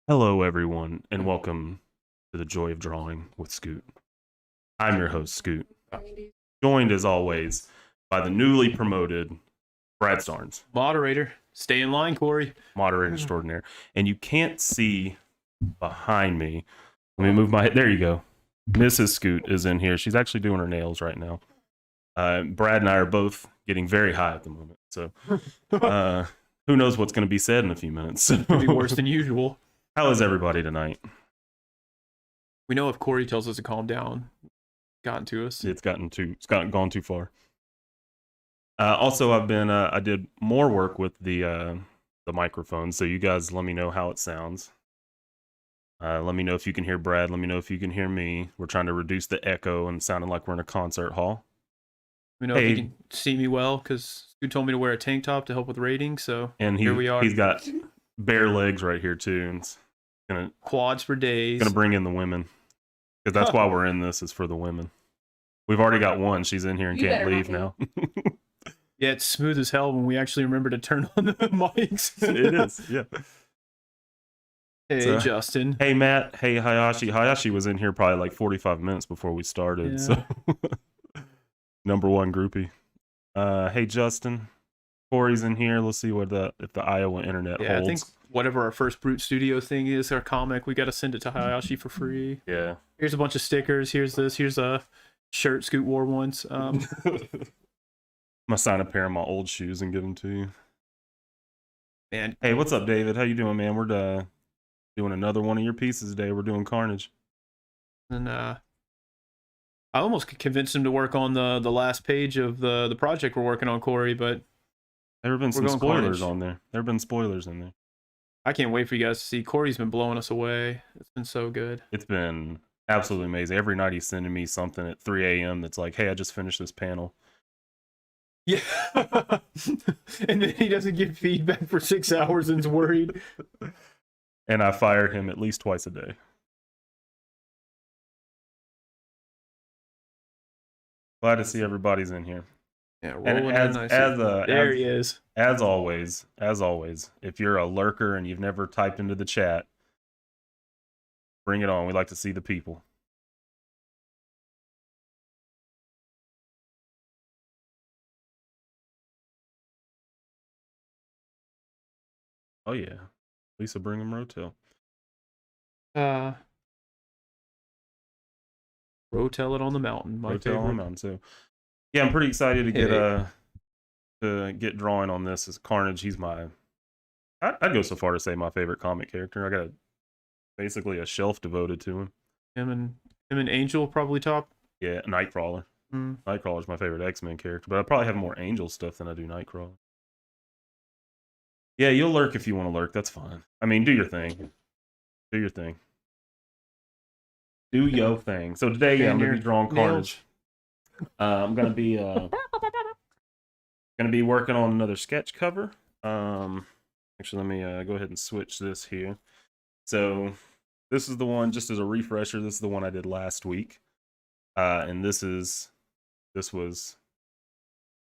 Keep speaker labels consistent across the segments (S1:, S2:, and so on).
S1: Hello, everyone, and welcome to the Joy of Drawing with Scoot. I'm your host, Scoot, joined as always by the newly promoted Brad Starnes,
S2: Moderator. Stay in line, Corey.
S1: moderator extraordinaire. And you can't see behind me. Let me move my head. There you go. Mrs. Scoot is in here. She's actually doing her nails right now. Brad and I are both getting very high at the moment. So who knows what's going to be said in a few minutes.
S2: Could be worse than usual.
S1: How is everybody tonight?
S2: We know if Corey tells us to calm down, gotten to us.
S1: It's gone too far. Also, I did more work with the microphone, so you guys let me know how it sounds. Let me know if you can hear Brad. Let me know if you can hear me. We're trying to reduce the echo and sounding like we're in a concert hall.
S2: We know if you can see me well, because you told me to wear a tank top to help with ratings, so
S1: and
S2: here we are.
S1: He's got bare legs right here, too. And it's
S2: quads for days.
S1: Gonna bring in the women, because that's why we're in this, is for the women. We've already got one. She's in here and can't leave now.
S2: Yeah, it's smooth as hell when we actually remember to turn on the mics.
S1: It is, yeah.
S2: Hey, so, Justin.
S1: Hey, Matt. Hey, Hayashi. Hayashi was in here probably like 45 minutes before we started. Yeah. So, number one groupie. Hey, Justin. Corey's in here. Let's see what if the Iowa internet holds.
S2: I think whatever our first Brute Studio thing is, our comic, we got to send it to Hayashi for free.
S1: Yeah.
S2: Here's a bunch of stickers. Here's this. Here's a shirt Scoot wore once.
S1: I'm gonna sign a pair of my old shoes and give them to you.
S2: Man.
S1: Hey, what's up, David? How you doing, man? We're doing another one of your pieces today. We're doing Carnage.
S2: And I almost convinced him to work on the last page of the project we're working on, Corey, but
S1: there have been some spoilers on there. There have been spoilers in there.
S2: I can't wait for you guys to see. Corey's been blowing us away. It's been so good.
S1: It's been absolutely amazing. Every night he's sending me something at 3 a.m. that's like, hey, I just finished this panel.
S2: Yeah. And then he doesn't give feedback for 6 hours and's worried.
S1: And I fire him at least twice a day. Glad to see everybody's in here.
S2: Yeah, rolling in nicely. There he is.
S1: As always, if you're a lurker and you've never typed into the chat, bring it on. We like to see the people. Oh yeah, Lisa, bring him Rotel.
S2: Rotel it on the mountain.
S1: Rotel on the mountain. So, yeah, I'm pretty excited to get drawing on this. As Carnage, he's I'd go so far to say my favorite comic character. I got basically a shelf devoted to him.
S2: Him and Angel probably top.
S1: Yeah, Nightcrawler. Nightcrawler's my favorite X-Men character, but I probably have more Angel stuff than I do Nightcrawler. Yeah, you'll lurk if you want to lurk. That's fine. I mean, do your thing. Do your thing. Do your thing. So today, I'm going to be drawing Carnage. I'm going to be working on another sketch cover. Actually, let me go ahead and switch this here. So this is the one, just as a refresher, this is the one I did last week. And this was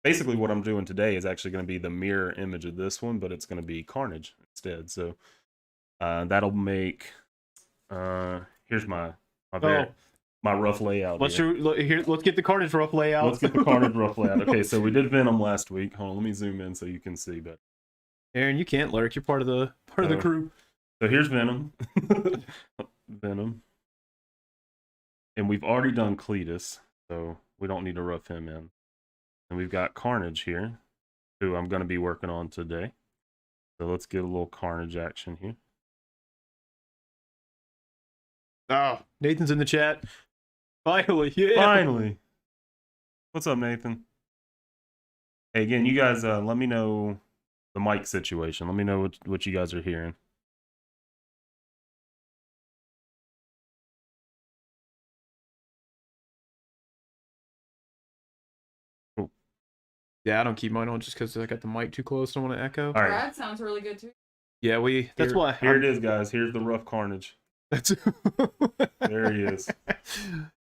S1: basically what I'm doing today is actually going to be the mirror image of this one, but it's going to be Carnage instead. So that'll make here's my rough layout.
S2: Let's get the Carnage rough layout.
S1: Let's get the Carnage rough layout. Okay, so we did Venom last week. Hold on, let me zoom in so you can see better.
S2: Aaron, you can't lurk. You're part of the crew.
S1: So here's Venom. Venom. And we've already done Cletus, so we don't need to rough him in. And we've got Carnage here, who I'm going to be working on today. So let's get a little Carnage action here.
S2: Oh, Nathan's in the chat. Finally, yeah.
S1: Finally. What's up, Nathan? Hey, again, you guys let me know the mic situation. Let me know what you guys are hearing.
S2: Yeah, I don't keep mine on just because I got the mic too close. I don't want to echo.
S1: All right.
S3: Brad sounds really good too.
S2: Yeah, that's why.
S1: Here it is, guys. Here's the rough Carnage. There he is.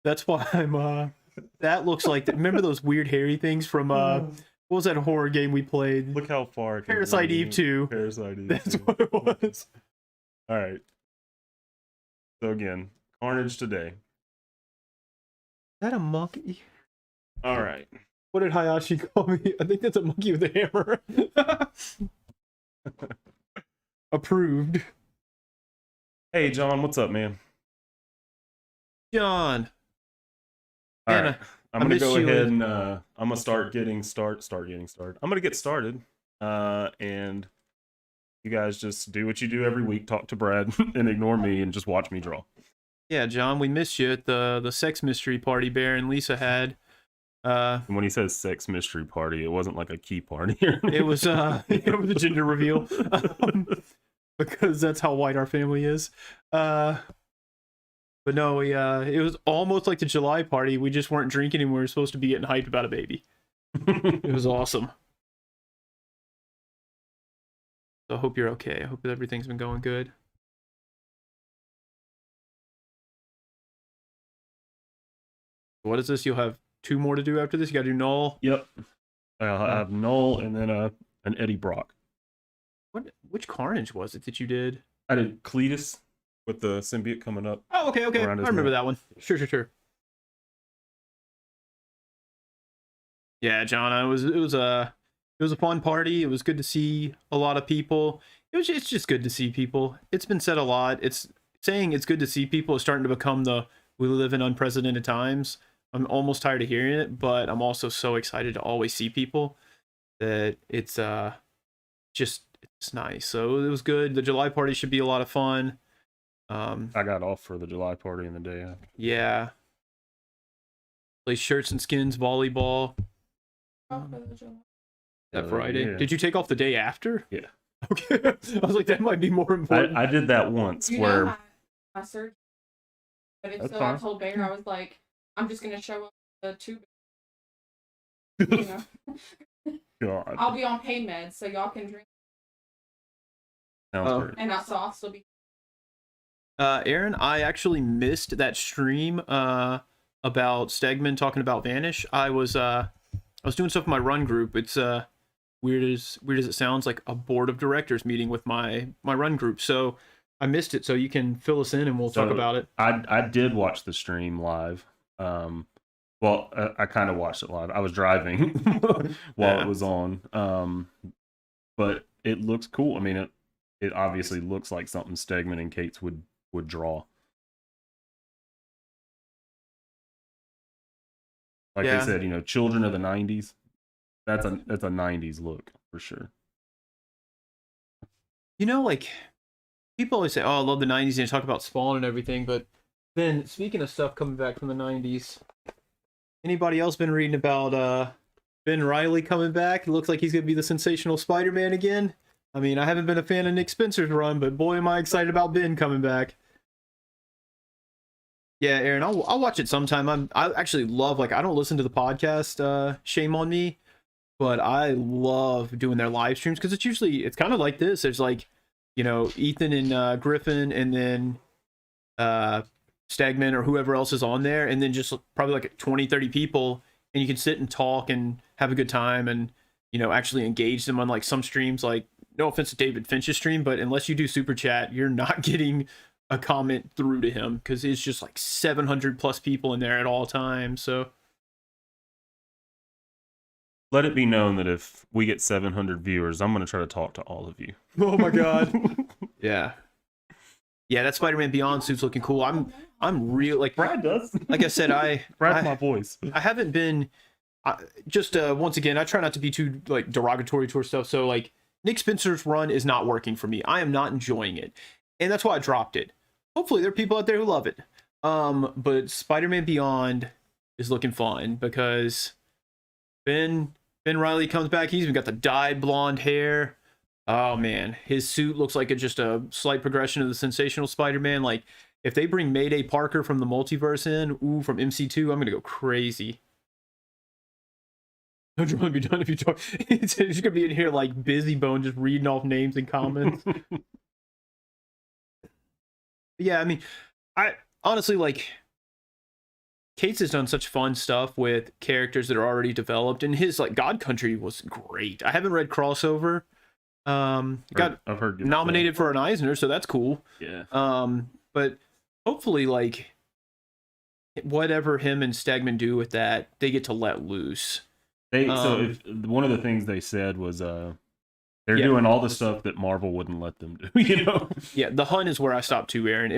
S2: That's why I'm. That looks like. Remember those weird hairy things from what was that horror game we played?
S1: Look how far.
S2: Parasite Eve 2.
S1: Parasite Eve.
S2: That's
S1: 2.
S2: what it was.
S1: All right. So again, Carnage today.
S2: Is that a monkey?
S1: All right.
S2: What did Hayashi call me? I think that's a monkey with a hammer. Approved.
S1: Hey, John, what's up, man?
S2: John.
S1: All
S2: Man,
S1: right. I'm
S2: I
S1: gonna
S2: miss
S1: go
S2: you
S1: ahead
S2: and-
S1: and I'm gonna start getting started. I'm gonna get started. And you guys just do what you do every week. Talk to Brad and ignore me and just watch me draw.
S2: Yeah, John, we missed you at the sex mystery party Bear and Lisa had.
S1: And when he says sex mystery party, it wasn't like a key party.
S2: It was it was a gender reveal. Because that's how white our family is. But no, we it was almost like the July party. We just weren't drinking and we were supposed to be getting hyped about a baby. It was awesome. So I hope you're okay. I hope that everything's been going good. What is this? You'll have 2 more to do after this? You gotta do Null.
S1: Yep. I'll have Null and then an Eddie Brock.
S2: Which Carnage was it that you did?
S1: I did Cletus with the symbiote coming up.
S2: Oh, okay. I
S1: Around his
S2: remember
S1: neck.
S2: that one. Sure. Yeah, John, it was a fun party. It was good to see a lot of people. It's just good to see people. It's been said a lot. It's saying it's good to see people is starting to become the we live in unprecedented times. I'm almost tired of hearing it, but I'm also so excited to always see people that it's nice. So it was good. The July party should be a lot of fun.
S1: I got off for the July party in the day after.
S2: Yeah. Play shirts and skins volleyball. That Friday.
S1: Yeah.
S2: Did you take off the day after?
S1: Yeah.
S2: Okay. I was like, that might be more important.
S1: I did that once
S3: You
S1: where
S3: know my surgery. But if
S1: That's
S3: so,
S1: fine.
S3: I told Bear, I was like, I'm just gonna show up the 2. You know,
S1: God,
S3: I'll be on pain meds, so y'all can drink,
S1: sounds great.
S3: and so I'll still be.
S2: Aaron, I actually missed that stream about Stegman talking about Vanish. I was doing stuff with my run group. It's weird as it sounds, like a board of directors meeting with my run group. So I missed it. So you can fill us in and we'll talk
S1: So,
S2: about it.
S1: I did watch the stream live. Well, I kind of watched it live. I was driving while
S2: Yeah.
S1: it was on. But it looks cool. I mean, it obviously looks like something Stegman and Cates would draw. Like
S2: Yeah.
S1: they said, you know, children of the '90s. That's a '90s look for sure.
S2: You know, like, people always say, oh, I love the 90s, and they talk about Spawn and everything, but then, speaking of stuff coming back from the 90s, anybody else been reading about Ben Reilly coming back? It looks like he's going to be the sensational Spider-Man again. I mean, I haven't been a fan of Nick Spencer's run, but boy, am I excited about Ben coming back. Yeah, Aaron, I'll watch it sometime. I actually love, like, I don't listen to the podcast, shame on me, but I love doing their live streams because it's kind of like this. There's like, you know, Ethan and Griffin, and then Stagman or whoever else is on there, and then just probably like 20-30 people, and you can sit and talk and have a good time and, you know, actually engage them on like some streams. Like, no offense to David Finch's stream, but unless you do super chat, you're not getting a comment through to him because it's just like 700 plus people in there at all times. So
S1: Let it be known that if we get 700 viewers, I'm going to try to talk to all of you.
S2: oh my god. Yeah, that Spider-Man Beyond suit's looking cool. I'm real, like
S1: Brad does.
S2: like I said,
S1: Brad's my voice.
S2: I haven't been just once again, I try not to be too like derogatory towards stuff. So like Nick Spencer's run is not working for me. I am not enjoying it, and that's why I dropped it. Hopefully there are people out there who love it. But Spider-Man Beyond is looking fun because Ben Reilly comes back. He's even got the dyed blonde hair. Oh man, his suit looks like it's just a slight progression of the sensational Spider-Man. Like, if they bring Mayday Parker from the multiverse in, from MC2, I'm gonna go crazy. Don't you want to be done if you talk? It's gonna be in here like Busy Bone, just reading off names and comments. Yeah, I mean, I honestly, like, Cates has done such fun stuff with characters that are already developed, and his like God Country was great. I haven't read Crossover. Got
S1: I've heard good
S2: nominated for an Eisner, so that's cool.
S1: things. Yeah.
S2: But hopefully, like, whatever him and Stegman do with that, they get to let loose.
S1: One of the things they said was they're
S2: Yeah.
S1: doing all the stuff that Marvel wouldn't let them do. You know?
S2: Yeah, the Hun is where I stopped too, Aaron.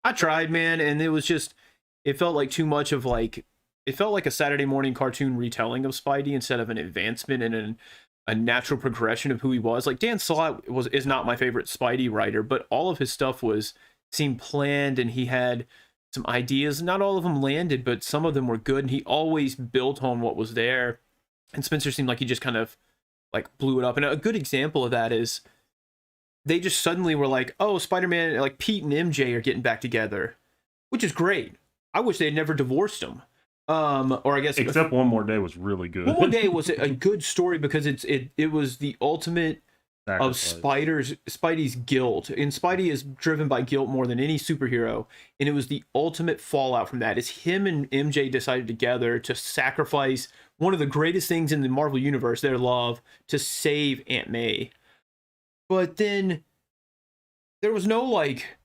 S2: I tried, man, and it felt like too much of like, it felt like a Saturday morning cartoon retelling of Spidey instead of an advancement and a natural progression of who he was. Like, Dan Slott is not my favorite Spidey writer, but all of his stuff seemed planned, and he had some ideas. Not all of them landed, but some of them were good, and he always built on what was there. And Spencer seemed like he just kind of like blew it up. And a good example of that is they just suddenly were like, oh, Spider-Man, like Pete and MJ are getting back together, which is great. I wish they had never divorced them. Or I guess
S1: except One More Day was really good.
S2: One More Day was a good story because it was the ultimate of Spidey's guilt. And Spidey is driven by guilt more than any superhero. And it was the ultimate fallout from that. Is him and MJ decided together to sacrifice one of the greatest things in the Marvel Universe, their love, to save Aunt May. But then there was no, like,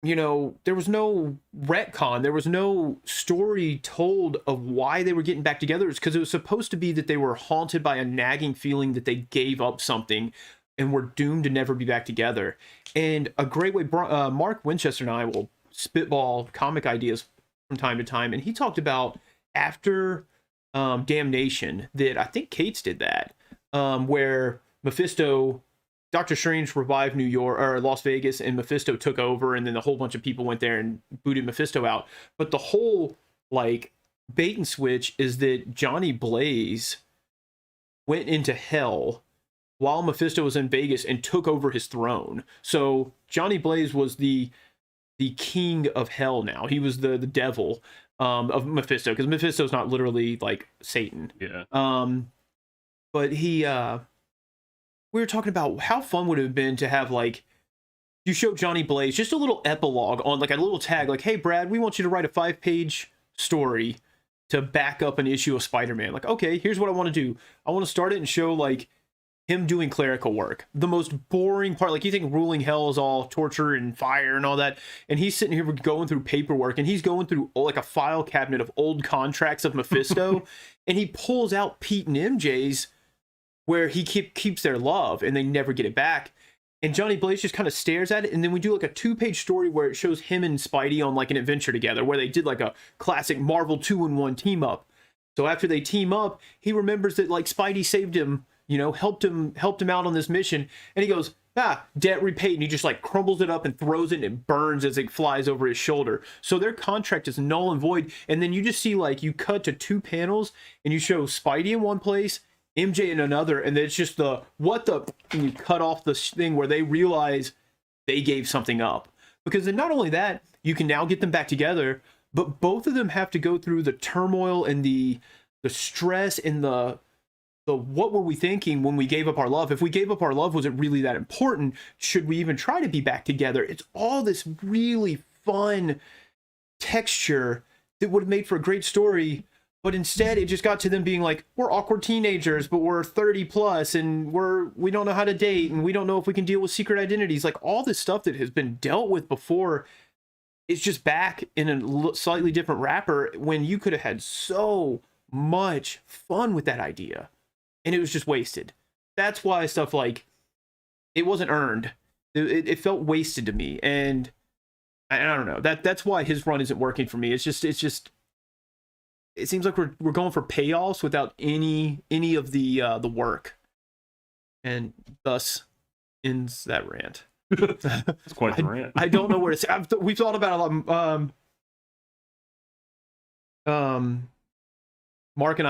S2: there was no retcon. There was no story told of why they were getting back together. It's because it was supposed to be that they were haunted by a nagging feeling that they gave up something and were doomed to never be back together. And a great way, Mark Winchester and I will spitball comic ideas from time to time. And he talked about after Damnation that I think Cates did that, where Mephisto... Doctor Strange revived New York or Las Vegas, and Mephisto took over, and then a whole bunch of people went there and booted Mephisto out. But the whole like bait and switch is that Johnny Blaze went into hell while Mephisto was in Vegas and took over his throne. So Johnny Blaze was the king of hell now. He was the devil of Mephisto, because Mephisto's not literally like Satan.
S1: Yeah.
S2: But he we were talking about how fun would it have been to have, like, you show Johnny Blaze just a little epilogue on, like, a little tag, like, hey, Brad, we want you to write a 5-page story to back up an issue of Spider-Man. Like, okay, here's what I want to do. I want to start it and show, like, him doing clerical work. The most boring part, like, you think ruling hell is all torture and fire and all that, and he's sitting here going through paperwork, and he's going through, like, a file cabinet of old contracts of Mephisto, and he pulls out Pete and MJ's where he keeps their love and they never get it back. And Johnny Blaze just kind of stares at it. And then we do like a 2-page story where it shows him and Spidey on like an adventure together, where they did like a classic Marvel 2-in-1 team up. So after they team up, he remembers that like Spidey saved him, helped him out on this mission. And he goes, debt repaid. And he just like crumbles it up and throws it, and it burns as it flies over his shoulder. So their contract is null and void. And then you just see like, you cut to 2 panels and you show Spidey in one place, MJ in another, and then it's just and you cut off the thing where they realize they gave something up. Because then not only that, you can now get them back together, but both of them have to go through the turmoil and the stress and the what were we thinking when we gave up our love? If we gave up our love, was it really that important? Should we even try to be back together? It's all this really fun texture that would have made for a great story. But instead, it just got to them being like, we're awkward teenagers, but we're 30 plus, and we don't know how to date, and we don't know if we can deal with secret identities. Like, all this stuff that has been dealt with before is just back in a slightly different wrapper, when you could have had so much fun with that idea. And it was just wasted. That's why stuff like, it wasn't earned. It felt wasted to me. And I don't know. That's why his run isn't working for me. It's just it seems like we're going for payoffs without any of the work, and thus ends that rant.
S1: It's quite the rant.
S2: I don't know where to say. We've thought about a lot. Mark and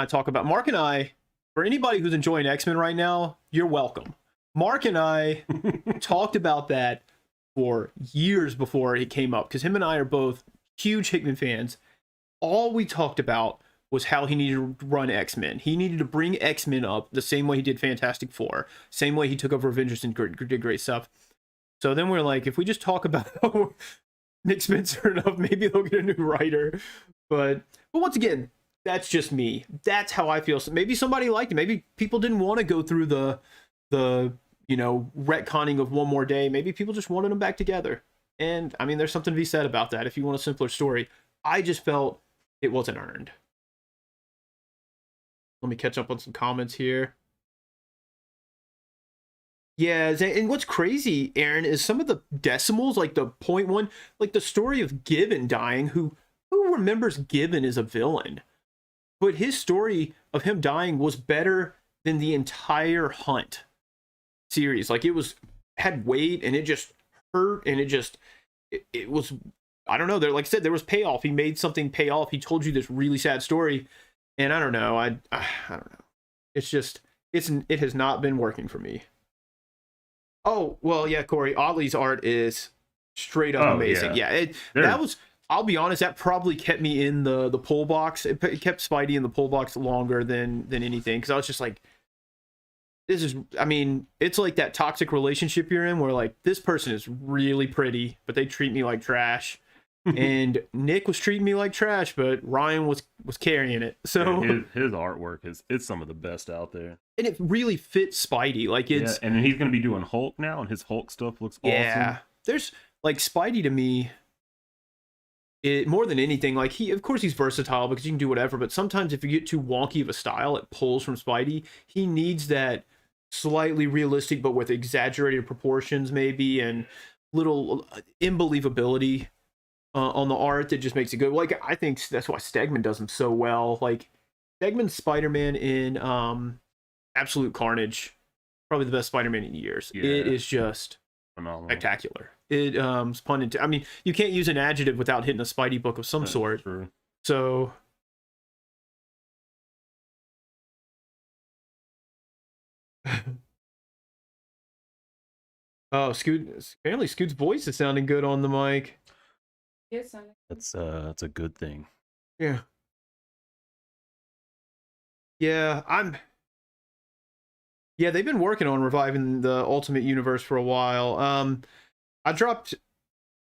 S2: I, for anybody who's enjoying X-Men right now, you're welcome. Mark and I talked about that for years before it came up, because him and I are both huge Hickman fans. All we talked about was how he needed to run X-Men. He needed to bring X-Men up the same way he did Fantastic Four, same way he took over Avengers and did great stuff. So then we're like, if we just talk about Nick Spencer enough, maybe they'll get a new writer. But once again, that's just me. That's how I feel. So maybe somebody liked it. Maybe people didn't want to go through the retconning of One More Day. Maybe people just wanted them back together. And I mean, there's something to be said about that if you want a simpler story. I just felt it wasn't earned. Let me catch up on some comments here. Yeah, and what's crazy, Aaron, is some of the decimals, like the 0.1, like the story of Gibbon dying. Who remembers Gibbon as a villain? But his story of him dying was better than the entire Hunt series. Like, it had weight, and it just hurt, and it was, I don't know. There, like I said, there was payoff. He made something pay off. He told you this really sad story, and I don't know. I don't know. It's just it has not been working for me. Oh, well, yeah, Corey, Otley's art is straight up amazing. Yeah, that was, I'll be honest, that probably kept me in the pull box. It kept Spidey in the pull box longer than anything, because I was just like, this is, I mean, it's like that toxic relationship you're in where, like, this person is really pretty, but they treat me like trash. And Nick was treating me like trash, but Ryan was carrying it. So
S1: his artwork it's some of the best out there,
S2: and it really fits Spidey. Like, it's
S1: and he's gonna be doing Hulk now, and his Hulk stuff looks awesome.
S2: There's, like, Spidey to me, it more than anything, like, of course he's versatile because you can do whatever, but sometimes if you get too wonky of a style, it pulls from Spidey. He needs that slightly realistic but with exaggerated proportions maybe, and little unbelievability on the art that just makes it good. Like, I think that's why Stegman does him so well. Like, Stegman's Spider-Man in Absolute Carnage, probably the best Spider-Man in years.
S1: Yeah.
S2: It is just
S1: Phenomenal.
S2: Spectacular. It pun into, I mean, you can't use an adjective without hitting a Spidey book of some sort.
S1: True.
S2: So oh, apparently Scoot's voice is sounding good on the mic.
S3: Yes,
S1: That's a good thing.
S2: Yeah. Yeah, yeah, they've been working on reviving the Ultimate Universe for a while. I dropped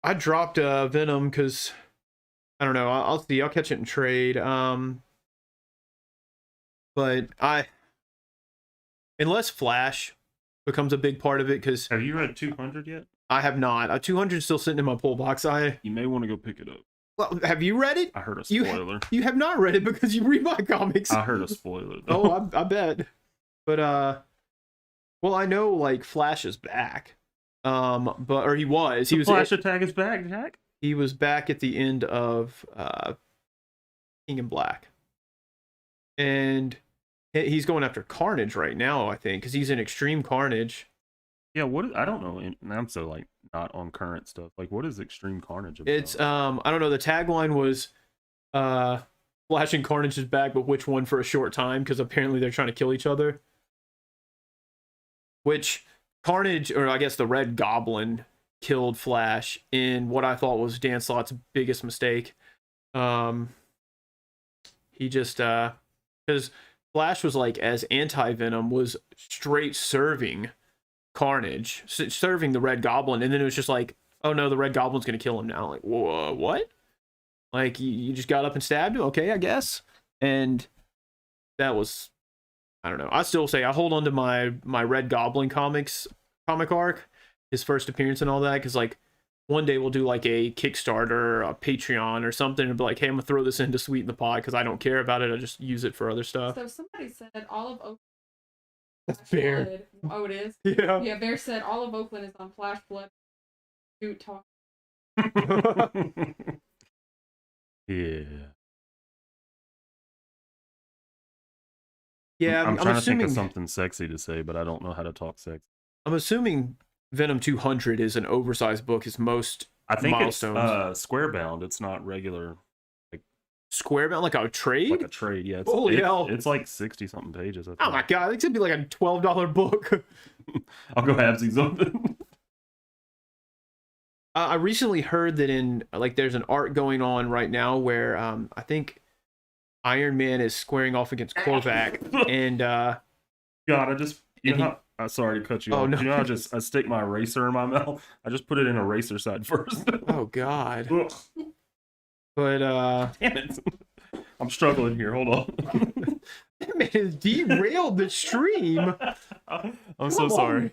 S2: Venom because I don't know. I'll see. I'll catch it in trade. But unless Flash becomes a big part of it, because
S1: Have you read 200 yet?
S2: I have not. 200 is still sitting in my pull box.
S1: You may want to go pick it up.
S2: Well, have you read it?
S1: I heard a spoiler.
S2: You have not read it because you read my comics.
S1: I heard a spoiler though.
S2: Oh, I bet. But well, I know, like, Flash is back. Or he was.
S1: Flash attack is back, Jack.
S2: He was back at the end of King in Black, and he's going after Carnage right now, I think, because he's in Extreme Carnage.
S1: Yeah, I don't know. And I'm so, like, not on current stuff. Like, what is Extreme Carnage about?
S2: It's I don't know. The tagline was Flash and Carnage is back, but which one for a short time? Because apparently they're trying to kill each other. Which Carnage, or I guess the Red Goblin, killed Flash in what I thought was Dan Slott's biggest mistake. He just because Flash was, like, as anti-Venom, was straight serving Carnage, serving the Red Goblin, and then it was just like, oh no, the Red Goblin's gonna kill him now. Like, whoa, what? Like, you just got up and stabbed him? Okay, I guess. And that was, I don't know. I still say I hold on to my Red Goblin comic arc, his first appearance and all that, because, like, one day we'll do, like, a Kickstarter, a Patreon or something, and be like, hey, I'm gonna throw this in to sweeten the pot because I don't care about it. I just use it for other stuff.
S3: So somebody said Olive Oak.
S2: That's fair.
S3: Oh, it is?
S2: Yeah.
S3: Yeah, Bear said Olive Oakland is on Flash Blood. Scoot talk.
S1: Yeah.
S2: Yeah,
S1: I'm trying to think
S2: assuming,
S1: of something sexy to say, but I don't know how to talk sex.
S2: I'm assuming Venom 200 is an oversized book. Is most
S1: I think
S2: milestones.
S1: It's square bound. It's not regular.
S2: Square bound, like a trade?
S1: Like a trade, yeah.
S2: Holy hell.
S1: It's like 60-something pages. I think.
S2: Oh my god, it's gonna be like a $12 book.
S1: I'll go have something.
S2: I recently heard that there's an art going on right now where I think Iron Man is squaring off against Korvac, and
S1: God, I just I'm sorry to cut you off.
S2: No.
S1: You know, I stick my eraser in my mouth. I just put it in eraser side first.
S2: Oh god. But
S1: damn it. I'm struggling here. Hold on.
S2: That man has derailed the stream.
S1: I'm so sorry.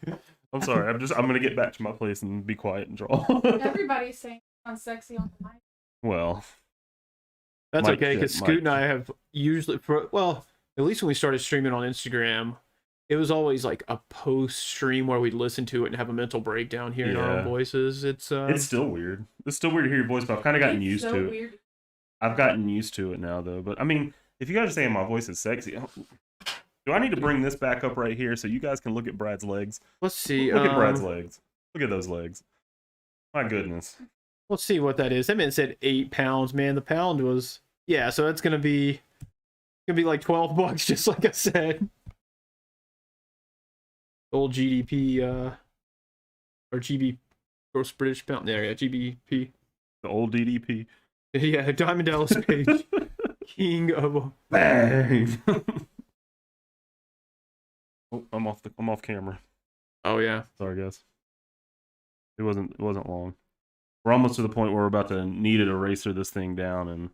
S1: I'm sorry. I'm gonna get back to my place and be quiet and draw.
S3: Everybody's saying I'm sexy on the mic.
S1: Well,
S2: That's
S1: Mike
S2: okay, because
S1: check,
S2: Scoot
S1: Mike.
S2: and I have usually, well, at least when we started streaming on Instagram, it was always like a post stream where we'd listen to it and have a mental breakdown hearing our own
S1: Yeah.
S2: voices. It's
S1: still weird. It's still weird to hear your voice, but I've kind of gotten
S3: It's
S1: used
S3: so
S1: to it.
S3: weird.
S1: I've gotten used to it now, though. But I mean, if you guys are saying my voice is sexy, do I need to bring this back up right here so you guys can look at Brad's legs?
S2: let's see.
S1: Look at Brad's legs. Look at those legs. My goodness.
S2: Let's see what that is. That man said 8 pounds. Man, the pound was so that's gonna be like $12, just like I said. Old GDP or GB gross British pound. There, yeah, GBP.
S1: The old DDP.
S2: Yeah, Diamond Dallas Page, king of
S1: Bang. Oh, I'm off camera.
S2: Oh yeah.
S1: Sorry, guys. It wasn't long. We're almost to the point where we're about to need an eraser this thing down, and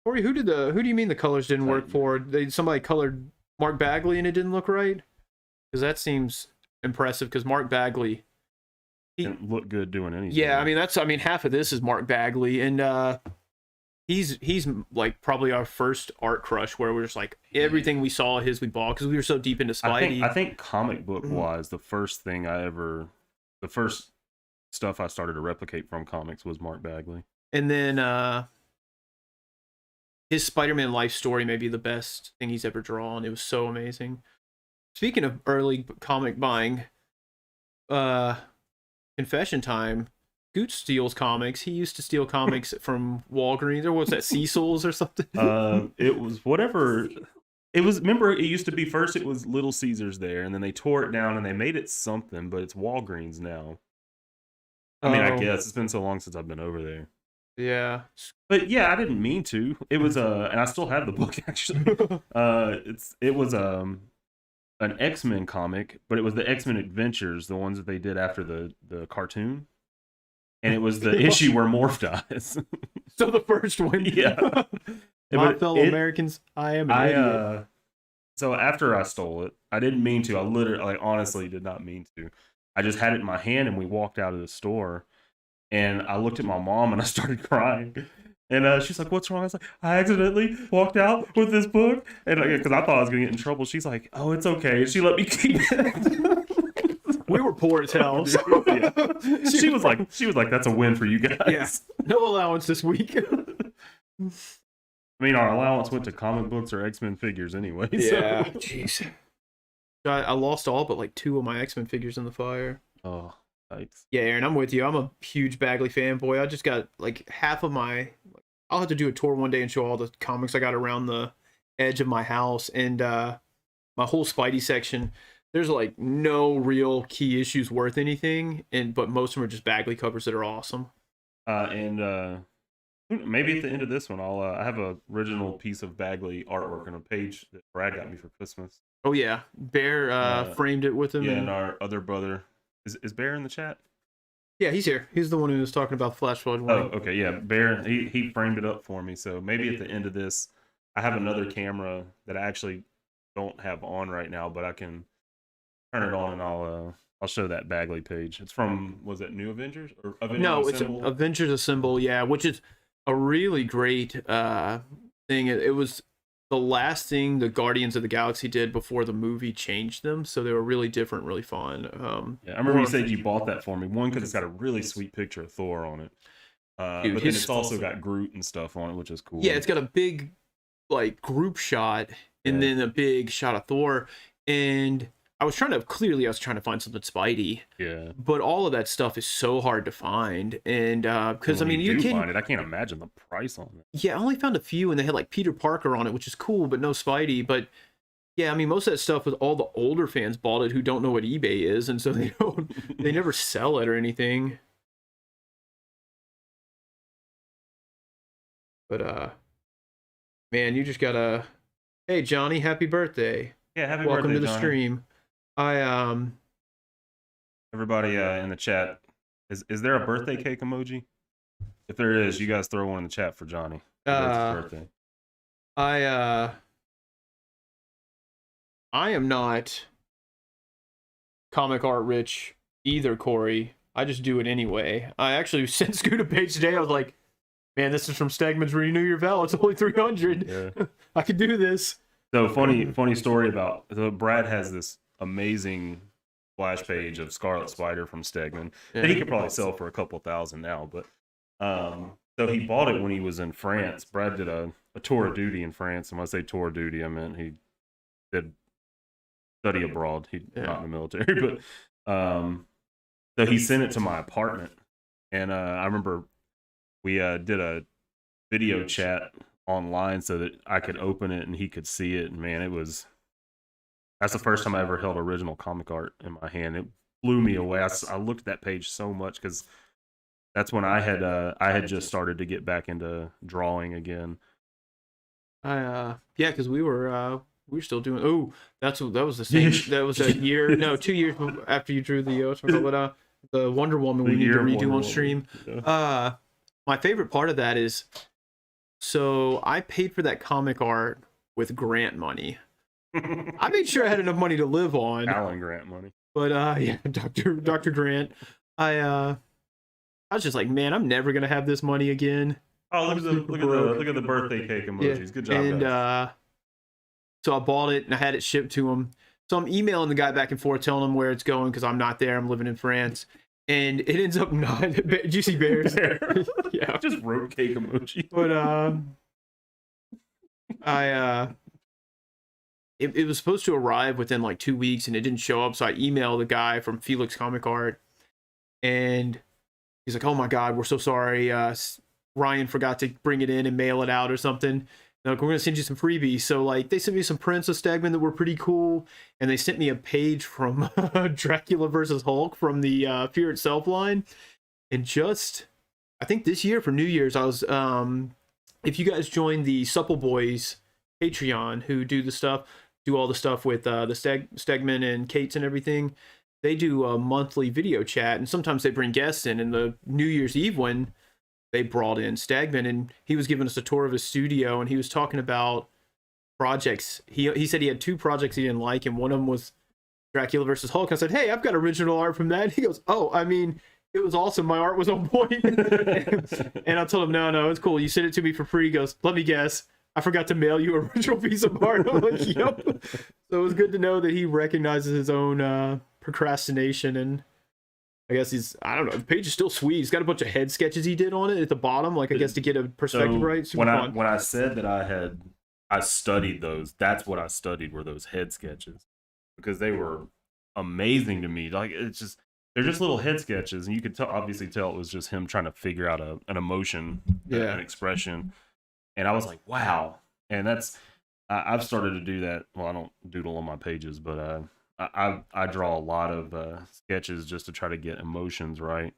S2: Corey, who do you mean the colors didn't work for? Somebody colored Mark Bagley and it didn't look right? Because that seems impressive. Because Mark Bagley,
S1: didn't look good doing anything.
S2: yeah, I mean half of this is Mark Bagley, and he's like probably our first art crush where we're just like everything we saw his we bought because we were so deep into Spidey.
S1: I think comic book wise, the first stuff I started to replicate from comics was Mark Bagley.
S2: And then his Spider-Man life story may be the best thing he's ever drawn. It was so amazing. Speaking of early comic buying, confession time. Scoot steals comics. He used to steal comics from Walgreens, or what's that, Cecil's or something?
S1: It was whatever. It was, remember, it used to be first it was Little Caesars there, and then they tore it down and they made it something, but it's Walgreens now. I mean, I guess it's been so long since I've been over there.
S2: Yeah.
S1: But yeah, I didn't mean to. It was and I still have the book actually. It was an X-Men comic, but it was the X-Men Adventures, the ones that they did after the cartoon. And it was the issue where Morph dies.
S2: So the first one.
S1: Yeah.
S2: My fellow Americans, I am an idiot.
S1: So after I stole it, I didn't mean to. I literally, like, honestly did not mean to. I just had it in my hand and we walked out of the store. And I looked at my mom and I started crying. And she's like, "What's wrong?" I was like, "I accidentally walked out with this book." And because I thought I was going to get in trouble. She's like, "Oh, it's okay." And she let me keep it.
S2: We were poor as hell. So.
S1: Yeah. She was like, "That's a win for you guys."
S2: Yeah. No allowance this week.
S1: I mean, our allowance went to comic books or X-Men figures anyway.
S2: Yeah.
S1: So.
S2: Jeez. I lost all but like 2 of my X-Men figures in the fire.
S1: Oh, thanks.
S2: Yeah, Aaron, I'm with you. I'm a huge Bagley fanboy. I just got like half of my. I'll have to do a tour one day and show all the comics I got around the edge of my house, and my whole Spidey section. There's like no real key issues worth anything, but most of them are just Bagley covers that are awesome.
S1: And maybe at the end of this one, I have a original piece of Bagley artwork on a page that Brad got me for Christmas.
S2: Oh yeah, Bear framed it with him.
S1: Yeah, and our other brother is Bear in the chat.
S2: Yeah, he's here. He's the one who was talking about Flash Flood.
S1: Oh, okay, yeah, Bear. He framed it up for me. So maybe at the end of this, I have another camera that I actually don't have on right now, but I can turn it on and I'll show that Bagley page. It's from, was it New Avengers or Avengers
S2: No,
S1: Assemble?
S2: it's Avengers Assemble. Yeah, which is a really great thing. It was the last thing the Guardians of the Galaxy did before the movie changed them, so they were really different, really fun.
S1: Yeah, I remember you said you bought that for me. One, because it's got a really sweet picture of Thor on it,
S2: Dude,
S1: but then it's also got Groot and stuff on it, which is cool.
S2: Yeah, it's got a big like group shot and then a big shot of Thor. And I was trying to find something Spidey.
S1: Yeah,
S2: but all of that stuff is so hard to find, and because I mean, you can
S1: find it. I can't imagine the price on it.
S2: Yeah, I only found a few, and they had like Peter Parker on it, which is cool, but no Spidey. But yeah, I mean, most of that stuff with all the older fans bought it who don't know what eBay is, and so they never sell it or anything. But man, you just gotta. Hey Johnny, happy birthday!
S1: Yeah, happy
S2: Welcome
S1: birthday,
S2: to the
S1: Johnny.
S2: stream.
S1: Everybody in the chat, is there a birthday cake emoji? If there is, you guys throw one in the chat for Johnny. It's his birthday.
S2: I am not comic art rich either, Corey. I just do it anyway. I actually sent Scoot a page today. I was like, man, this is from Stegman's Renew Your Vow. It's only 300.
S1: Yeah.
S2: I could do this.
S1: So funny story about Brad has this amazing splash page of Scarlet Spider from Stegman that he could probably sell for a couple thousand now, but so he bought it when he was in France. Brad did a tour of duty in France, and when I say tour of duty, I meant he did study abroad. He not in the military, but so he sent it to my apartment, and I remember we did a video chat online so that I could open it and he could see it. And man, that's the first time I ever held original comic art in my hand. It blew me away. I looked at that page so much because that's when I had just started to get back into drawing again.
S2: Yeah, because we were still doing. Oh, that was the same. That was a year. No, 2 years after you drew the Wonder Woman we need to redo on stream. Yeah. My favorite part of that is, so I paid for that comic art with grant money. I made sure I had enough money to live on.
S1: Alan Grant money.
S2: But yeah, Dr. Grant. I was just like, man, I'm never gonna have this money again.
S1: Oh, look at the birthday cake emojis. Yeah. Good job,
S2: and
S1: guys.
S2: So I bought it and I had it shipped to him. So I'm emailing the guy back and forth, telling him where it's going because I'm not there. I'm living in France. And it ends up not juicy bears. Yeah,
S1: just wrote cake emoji.
S2: But it was supposed to arrive within like 2 weeks, and it didn't show up. So I emailed the guy from Felix Comic Art, and he's like, "Oh my God, we're so sorry. Ryan forgot to bring it in and mail it out or something. Like, we're gonna send you some freebies." So like they sent me some prints of Stegman that were pretty cool, and they sent me a page from Dracula versus Hulk from the Fear Itself line. And just I think this year for New Year's, I was if you guys join the Supple Boys Patreon, who do all the stuff with the Stegman and Kates and everything, they do a monthly video chat, and sometimes they bring guests in. And the New Year's Eve one, they brought in Stegman, and he was giving us a tour of his studio, and he was talking about projects. He said he had 2 projects he didn't like, and one of them was Dracula versus Hulk. I said, "Hey, I've got original art from that." And he goes, "Oh, I mean, it was awesome. My art was on point." And I told him, no, it's cool. You sent it to me for free. He goes, "Let me guess, I forgot to mail you an original piece of art." I'm like, "Yep." So it was good to know that he recognizes his own procrastination, and I guess I don't know, the page is still sweet. He's got a bunch of head sketches he did on it at the bottom, like I guess to get a perspective right. Super fun.
S1: When I said that I studied those, that's what I studied were those head sketches, because they were amazing to me. Like they're just little head sketches, and you could obviously tell it was just him trying to figure out an emotion, an expression. And I was like, wow. And I've started to do that. Well, I don't doodle on my pages, but I draw a lot of sketches just to try to get emotions right.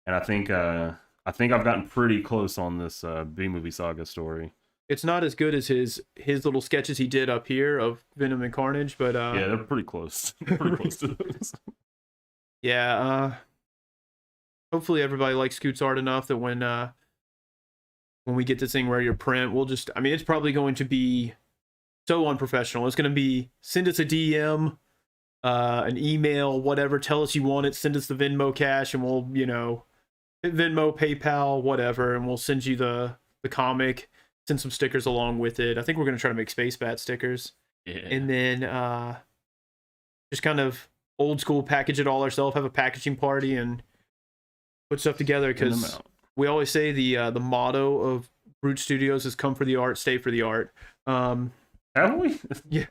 S1: And I think I've gotten pretty close on this B-movie saga story.
S2: It's not as good as his little sketches he did up here of Venom and Carnage, but
S1: yeah, they're pretty close. Pretty close to those.
S2: Yeah. Hopefully everybody likes Scoot's art enough that when we get this thing where your print, it's probably going to be so unprofessional. It's going to be, send us a DM, an email, whatever, tell us you want it, send us the Venmo cash, and we'll, Venmo, PayPal, whatever, and we'll send you the comic, send some stickers along with it. I think we're going to try to make Space Bat stickers. Yeah. And then just kind of old school package it all ourselves, have a packaging party, and put stuff together, because we always say the motto of Brute Studios is "Come for the art, stay for the art."
S1: Have we?
S2: Yeah,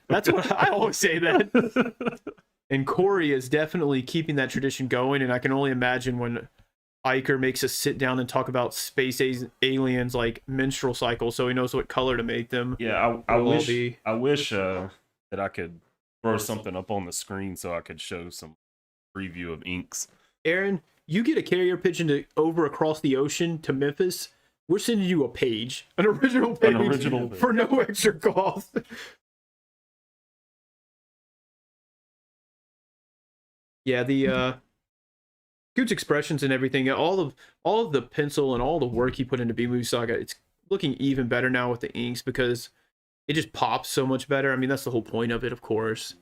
S2: that's what I always say that. And Corey is definitely keeping that tradition going, and I can only imagine when Iker makes us sit down and talk about space aliens like menstrual cycles, so he knows what color to make them.
S1: Yeah, I wish that I could throw something up on the screen so I could show some preview of inks.
S2: Aaron, you get a carrier pigeon over across the ocean to Memphis, we're sending you a page, an original page for no extra cost. Yeah, the Scoot's expressions and everything, all of the pencil and all the work he put into B-Movie Saga, it's looking even better now with the inks, because it just pops so much better. I mean, that's the whole point of it, of course.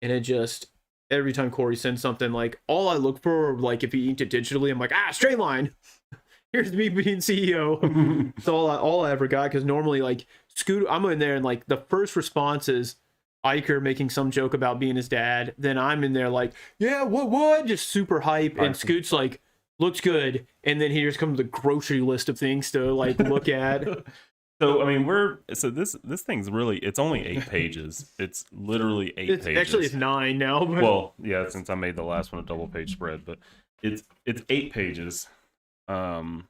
S2: And it just, every time Corey sends something, like all I look for, like if he inked it digitally, I'm like, straight line. Here's me being CEO. That's all I ever got, because normally like Scoot, I'm in there and like the first response is Iker making some joke about being his dad. Then I'm in there like, yeah, what? Just super hype. And Scoot's like, looks good. And then he just comes with a grocery list of things to like look at.
S1: So I mean, this thing's really, it's only 8 pages. It's literally 8 pages.
S2: Actually, it's 9 now. But...
S1: Well, yeah, since I made the last one a double page spread, but it's 8 pages. But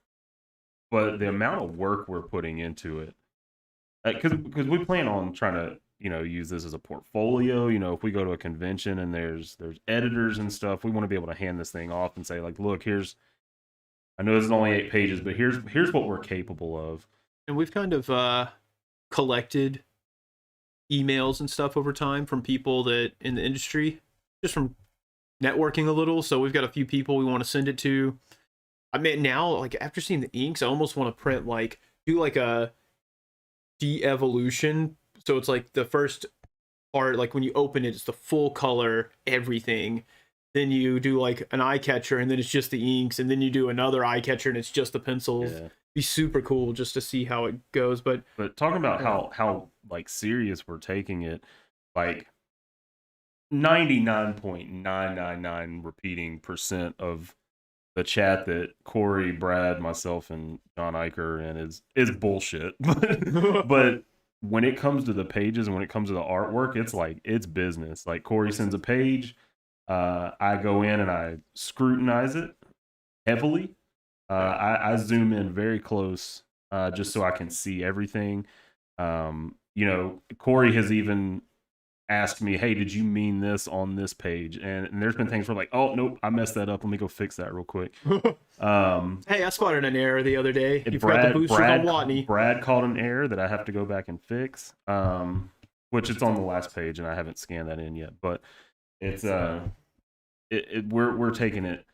S1: the amount of work we're putting into it, because we plan on trying to, you know, use this as a portfolio. You know, if we go to a convention and there's editors and stuff, we want to be able to hand this thing off and say like, look, I know this is only 8 pages, but here's what we're capable of.
S2: And we've kind of collected emails and stuff over time from people that in the industry, just from networking a little. So we've got a few people we want to send it to. I mean, now, like after seeing the inks, I almost want to print do like a de-evolution. So it's like the first part, like when you open it, it's the full color, everything. Then you do like an eye catcher, and then it's just the inks, and then you do another eye catcher, and it's just the pencils.
S1: Yeah.
S2: Be super cool just to see how it goes. But
S1: talking about how like serious we're taking it, like 99.999 repeating percent of the chat that Corey, Brad, myself, and John Iker are in is bullshit. But when it comes to the pages and when it comes to the artwork, it's business. Like Corey sends a page, I go in and I scrutinize it heavily. I zoom in very close, just so I can see everything. You know, Corey has even asked me, hey, did you mean this on this page? And there's been things where like, oh, nope, I messed that up. Let me go fix that real quick.
S2: Hey, I spotted an error the other day. You forgot the boosters on Watney.
S1: Brad caught an error that I have to go back and fix, which it's on the last page, and I haven't scanned that in yet. But it's we're taking it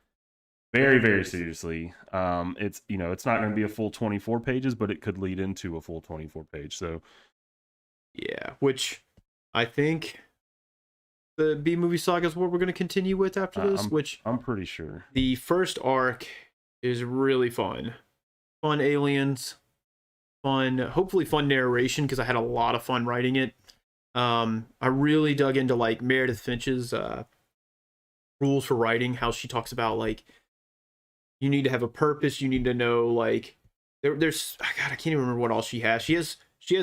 S1: very, very seriously. It's, you know, it's not going to be a full 24 pages, but it could lead into a full 24 page. So
S2: yeah, which I think the B movie saga is what we're going to continue with after this. Which
S1: I'm pretty sure
S2: the first arc is really fun aliens, hopefully fun narration, because I had a lot of fun writing it. I really dug into like Meredith Finch's rules for writing, how she talks about like you need to have a purpose, you need to know like there's God, I can't even remember what all she has. She has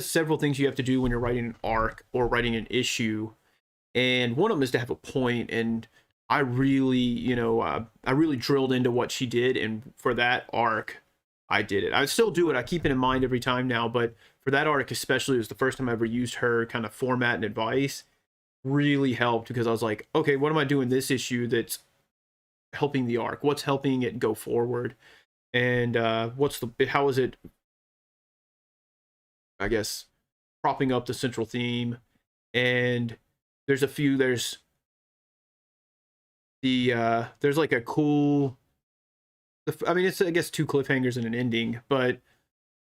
S2: several things you have to do when you're writing an arc or writing an issue, and one of them is to have a point. And I really, you know, I really drilled into what she did, and for that arc, I did it. I still do it. I keep it in mind every time now, but for that arc especially, it was the first time I ever used her kind of format and advice. Really helped, because I was like, okay, what am I doing this issue that's helping the arc? What's helping it go forward? And how is it, I guess, propping up the central theme? And there's like a cool, I mean, it's I guess 2 cliffhangers and an ending, but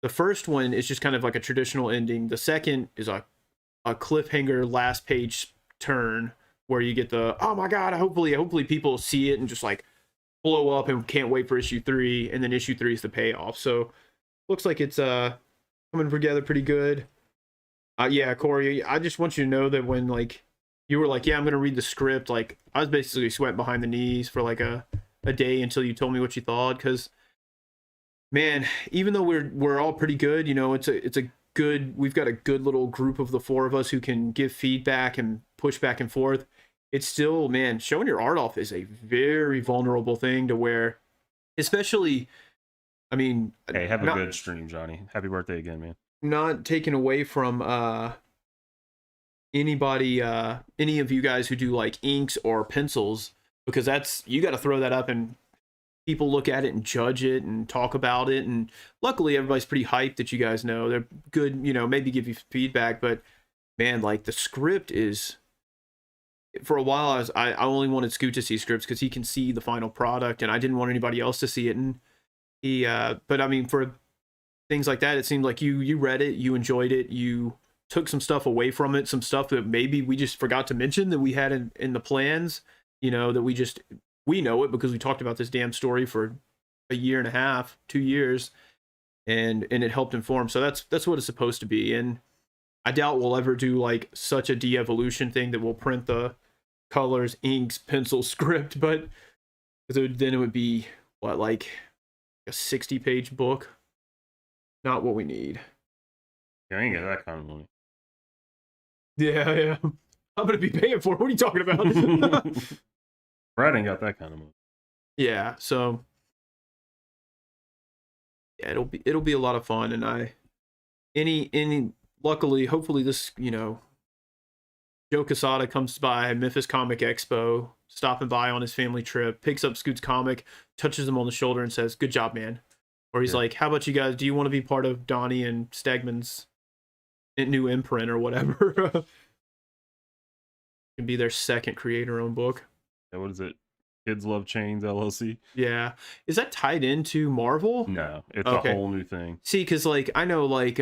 S2: the first one is just kind of like a traditional ending. The second is a cliffhanger last page turn, where you get the, oh my god, hopefully people see it and just like blow up and can't wait for issue 3, and then issue 3 is the payoff. So looks like it's coming together pretty good. Yeah, Corey, I just want you to know that when like you were like, yeah, I'm gonna read the script, like I was basically sweating behind the knees for like a day until you told me what you thought. Because man, even though we're all pretty good, you know, we've got a good little group of the 4 of us who can give feedback and push back and forth. It's still, man, showing your art off is a very vulnerable thing, to where, especially, I mean,
S1: hey, have a good stream, Johnny. Happy birthday again, man.
S2: Not taken away from anybody, any of you guys who do like inks or pencils, because you got to throw that up and people look at it and judge it and talk about it. And luckily everybody's pretty hyped that you guys know they're good, you know, maybe give you feedback. But man, like the script is, for a while I only wanted Scoot to see scripts because he can see the final product, and I didn't want anybody else to see it. And he but I mean, for things like that, it seemed like you read it, you enjoyed it, you took some stuff away from it, some stuff that maybe we just forgot to mention that we had in the plans, you know, that we know it because we talked about this damn story for a year and a half, 2 years, and it helped inform. So that's what it's supposed to be. And I doubt we'll ever do like such a de-evolution thing that we'll print the colors, inks, pencil, script, but then it would be what, like a 60-page book? Not what we need.
S1: Yeah, I ain't got that kind of money.
S2: Yeah. I'm gonna be paying for it. What are you talking about?
S1: Brad ain't got that kind of money.
S2: Yeah, so yeah, it'll be a lot of fun, and luckily, hopefully this, you know, Joe Quesada comes by Memphis Comic Expo, stopping by on his family trip, picks up Scoot's comic, touches him on the shoulder, and says, "Good job, man." Or he's like, "How about you guys? Do you want to be part of Donnie and Stegman's new imprint or whatever?" Can be their second creator-owned book.
S1: Yeah, what is it? Kids Love Chains LLC?
S2: Yeah. Is that tied into Marvel?
S1: No, it's
S2: Okay.
S1: a whole new thing.
S2: See, because like I know like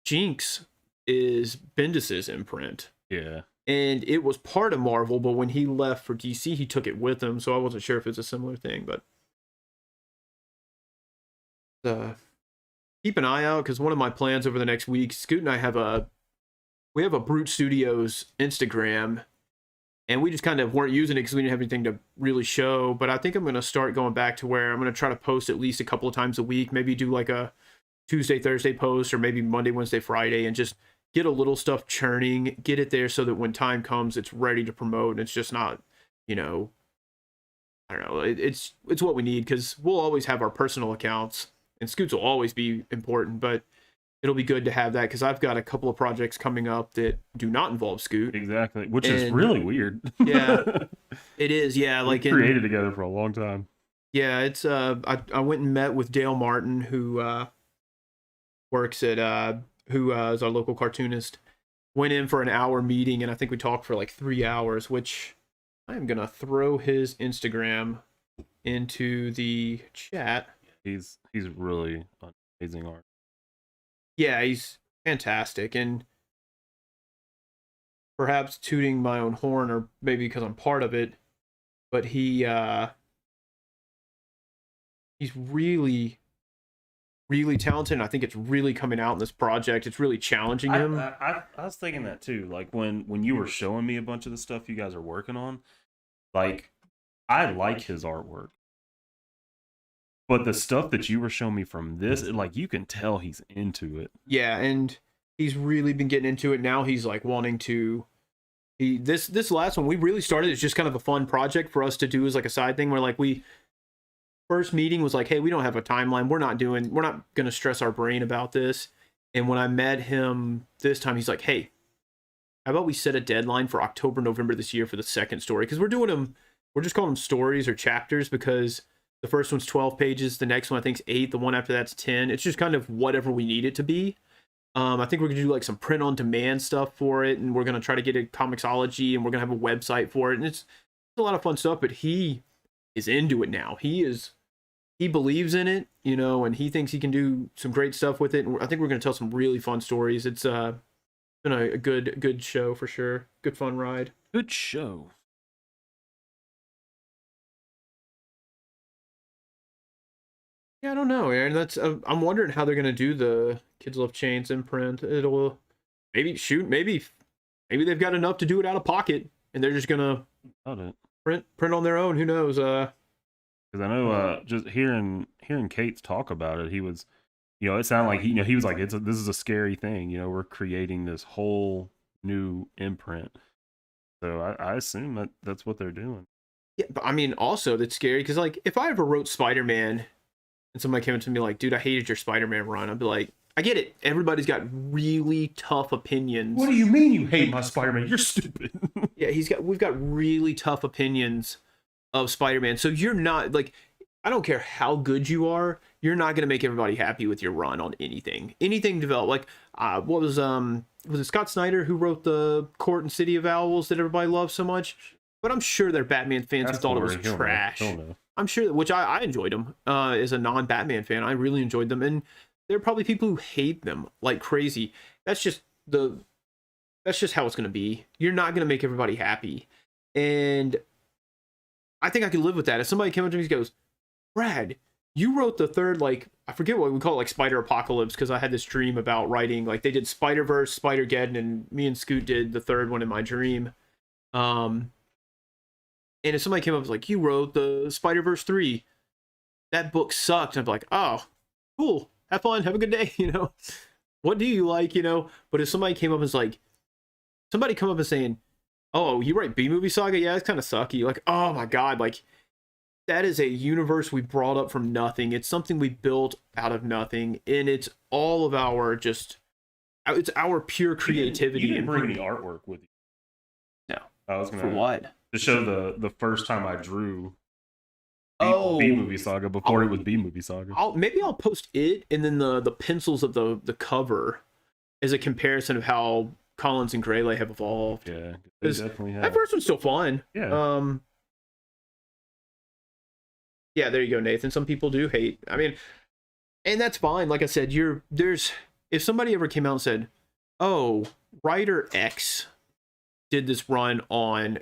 S2: Jinx is Bendis's imprint.
S1: Yeah.
S2: And it was part of Marvel, but when he left for DC, he took it with him. So I wasn't sure if it's a similar thing, but keep an eye out, because one of my plans over the next week, Scoot and I have a Brute Studios Instagram, and we just kind of weren't using it because we didn't have anything to really show. But I think I'm going to start going back to where I'm going to try to post at least a couple of times a week, maybe do like a Tuesday, Thursday post, or maybe Monday, Wednesday, Friday, and just get a little stuff churning, get it there so that when time comes, it's ready to promote. And it's just not, you know, I don't know. It's what we need, because we'll always have our personal accounts, and Scoots will always be important, but it'll be good to have that, because I've got a couple of projects coming up that do not involve Scoot.
S1: Exactly, which is really weird.
S2: Yeah, it is. Yeah, like
S1: we created together for a long time.
S2: Yeah, it's I went and met with Dale Martin, who works at who is our local cartoonist. Went in for an hour meeting, and I think we talked for like 3 hours, which I am gonna throw his Instagram into the chat.
S1: He's really amazing art.
S2: Yeah, he's fantastic, and perhaps tooting my own horn, or maybe because I'm part of it, but he's really, really talented, and I think it's really coming out in this project. It's really challenging him.
S1: I was thinking that too. Like when you were showing me a bunch of the stuff you guys are working on, like I like his artwork. But the stuff that you were showing me from this, like you can tell he's into it.
S2: Yeah, and he's really been getting into it. Now he's like wanting to. This last one we really started as just kind of a fun project for us to do as like a side thing, where like first meeting was like, hey, we don't have a timeline. We're not gonna stress our brain about this. And when I met him this time, he's like, hey, how about we set a deadline for October, November this year for the second story? Because we're just calling them stories or chapters, because the first one's 12 pages. The next one, I think, is 8. The one after that's 10. It's just kind of whatever we need it to be. I think we're going to do like some print-on-demand stuff for it, and we're going to try to get a Comixology, and we're going to have a website for it. And it's a lot of fun stuff, but he is into it now. He believes in it, you know, and he thinks he can do some great stuff with it. And I think we're going to tell some really fun stories. It's been a good show for sure. Good fun ride.
S1: Good show.
S2: Yeah, I don't know, Aaron. That's I'm wondering how they're gonna do the Kids Love Chains imprint. It'll maybe they've got enough to do it out of pocket, and they're just gonna print on their own. Who knows?
S1: Because I know just hearing Kate's talk about it, he was, you know, it sounded like he was like, this is a scary thing. You know, we're creating this whole new imprint. So I assume that's what they're doing.
S2: Yeah, but I mean, also that's scary, because like if I ever wrote Spider-Man and somebody came up to me like, dude, I hated your Spider-Man run, I'd be like, I get it. Everybody's got really tough opinions.
S1: What do you mean you hate my Spider-Man? You're stupid.
S2: Yeah, we've got really tough opinions of Spider-Man. So you're not like, I don't care how good you are, you're not going to make everybody happy with your run on anything developed. Like what was it Scott Snyder who wrote the Court and City of Owls that everybody loves so much? But I'm sure there are Batman fans who thought it was trash. I'm sure, which I enjoyed them as a non-Batman fan. I really enjoyed them, and there are probably people who hate them like crazy. That's just how it's going to be. You're not going to make everybody happy. And I think I could live with that. If somebody came up to me and goes, Brad, you wrote the third, like, I forget what we call it, like Spider Apocalypse, because I had this dream about writing, like, they did Spider-Verse, Spider-Geddon, and me and Scoot did the third one in my dream. And if somebody came up and was like, you wrote the Spider-Verse 3, that book sucked. And I'd be like, oh, cool. Have fun. Have a good day. You know, what do you like? You know, but if somebody came up and was like, somebody come up and saying, oh, you write B-Movie Saga? Yeah, it's kind of sucky. Like, oh my God. Like, that is a universe we brought up from nothing. It's something we built out of nothing. And it's all of our just, it's our pure creativity.
S1: You didn't bring any artwork with you.
S2: No.
S1: I was gonna,
S2: for what?
S1: To show the first time I drew
S2: Oh,
S1: B-Movie Saga before it was B-Movie Saga.
S2: Maybe I'll post it and then the pencils of the cover as a comparison of how Collins and Grayley have evolved.
S1: Yeah, they definitely have.
S2: That first one's still fun.
S1: Yeah.
S2: Yeah, there you go, Nathan. Some people do hate. I mean, and that's fine. Like I said, if somebody ever came out and said, "Oh, writer X did this run on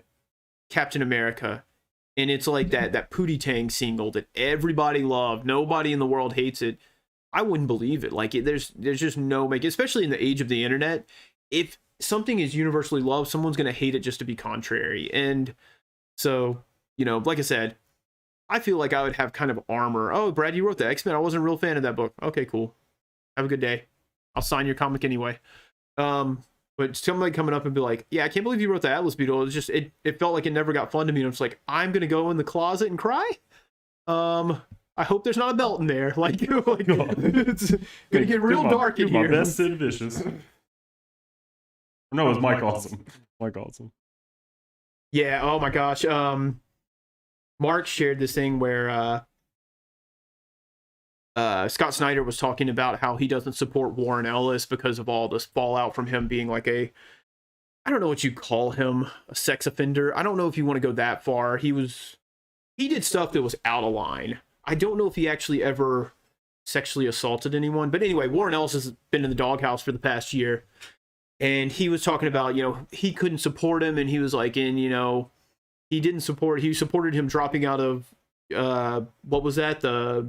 S2: Captain America," and it's like that Pootie Tang single that everybody loved, nobody in the world hates it, I wouldn't believe it. Like, there's just no especially in the age of the internet, if something is universally loved, someone's gonna hate it just to be contrary. And so, you know, like I said, I feel like I would have kind of armor. Oh, Brad, you wrote the X-Men. I wasn't a real fan of that book. Okay, cool. Have a good day. I'll sign your comic anyway. But somebody coming up and be like, yeah, I can't believe you wrote the Atlas Beetle. It's just, it felt like it never got fun to me. And I'm just like, I'm going to go in the closet and cry. I hope there's not a belt in there. Like it's going to get real dark in here.
S1: My best Sid Vicious. No, it was Mike Awesome. Mike Awesome.
S2: Yeah, oh my gosh. Mark shared this thing where Scott Snyder was talking about how he doesn't support Warren Ellis because of all this fallout from him being like I don't know what you call him, a sex offender. I don't know if you want to go that far. He did stuff that was out of line. I don't know if he actually ever sexually assaulted anyone. But anyway, Warren Ellis has been in the doghouse for the past year. And he was talking about, you know, he couldn't support him. And he was like, he supported him dropping out of, what was that? The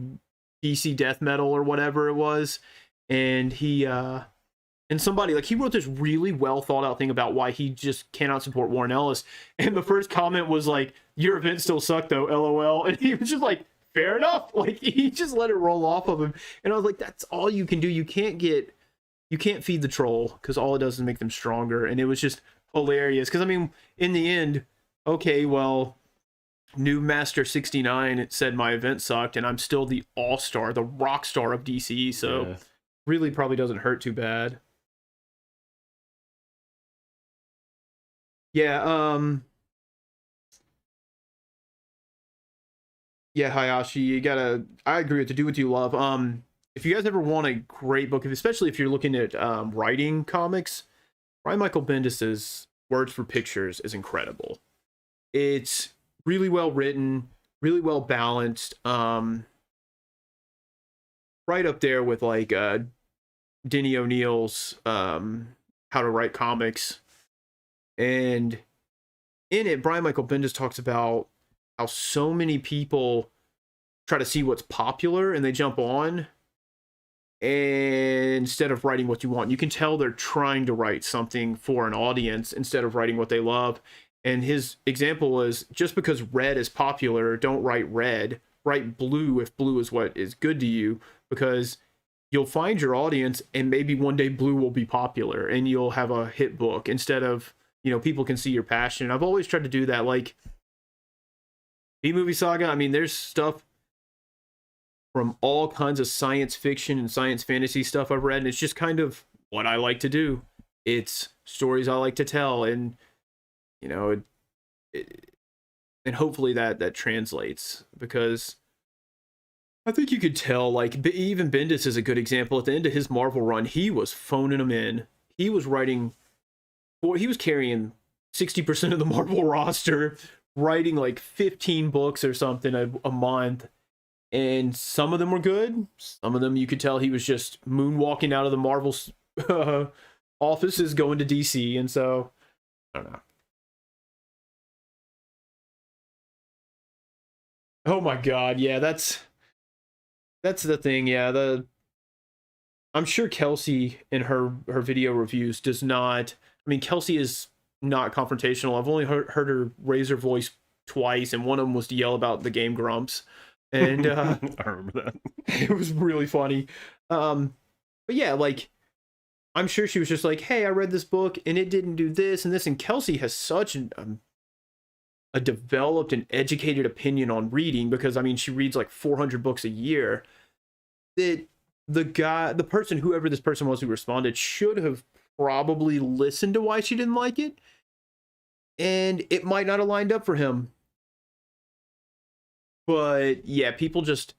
S2: BC death metal or whatever it was. And somebody, like, he wrote this really well thought out thing about why he just cannot support Warren Ellis. And the first comment was like, your event still sucked though, LOL. And he was just like, fair enough. Like, he just let it roll off of him. And I was like, that's all you can do. You can't feed the troll, because all it does is make them stronger. And it was just hilarious. Because, I mean, in the end, okay, well, New Master 69 said my event sucked, and I'm still the all-star, the rock star of DC, so really probably doesn't hurt too bad. Yeah, yeah, Hayashi, I agree with to do what you love. If you guys ever want a great book, especially if you're looking at writing comics, Brian Michael Bendis's Words for Pictures is incredible. It's really well written, really well balanced, right up there with like Denny O'Neil's How to Write Comics. And in it, Brian Michael Bendis talks about how so many people try to see what's popular and they jump on, and instead of writing what you want, you can tell they're trying to write something for an audience instead of writing what they love. And his example was, just because red is popular, don't write red, write blue if blue is what is good to you, because you'll find your audience and maybe one day blue will be popular and you'll have a hit book instead of, you know, people can see your passion. I've always tried to do that. Like B-Movie Saga, I mean, there's stuff from all kinds of science fiction and science fantasy stuff I've read, and it's just kind of what I like to do. It's stories I like to tell, and you know, and hopefully that translates, because I think you could tell, like, even Bendis is a good example. At the end of his Marvel run, he was phoning them in. He was carrying 60% of the Marvel roster, writing like 15 books or something a month. And some of them were good. Some of them you could tell he was just moonwalking out of the Marvel offices going to DC. And so, I don't know. Oh my god, yeah, that's the thing. Yeah, I'm sure Kelsey in her video reviews does not. I mean, Kelsey is not confrontational. I've only heard her raise her voice twice, and one of them was to yell about the game Grumps, and
S1: I remember that.
S2: it was really funny. But yeah, like I'm sure she was just like, "Hey, I read this book and it didn't do this and this." And Kelsey has such a developed and educated opinion on reading because I mean, she reads like 400 books a year. That the person, whoever this person was who responded, should have probably listened to why she didn't like it, and it might not have lined up for him. But yeah, people just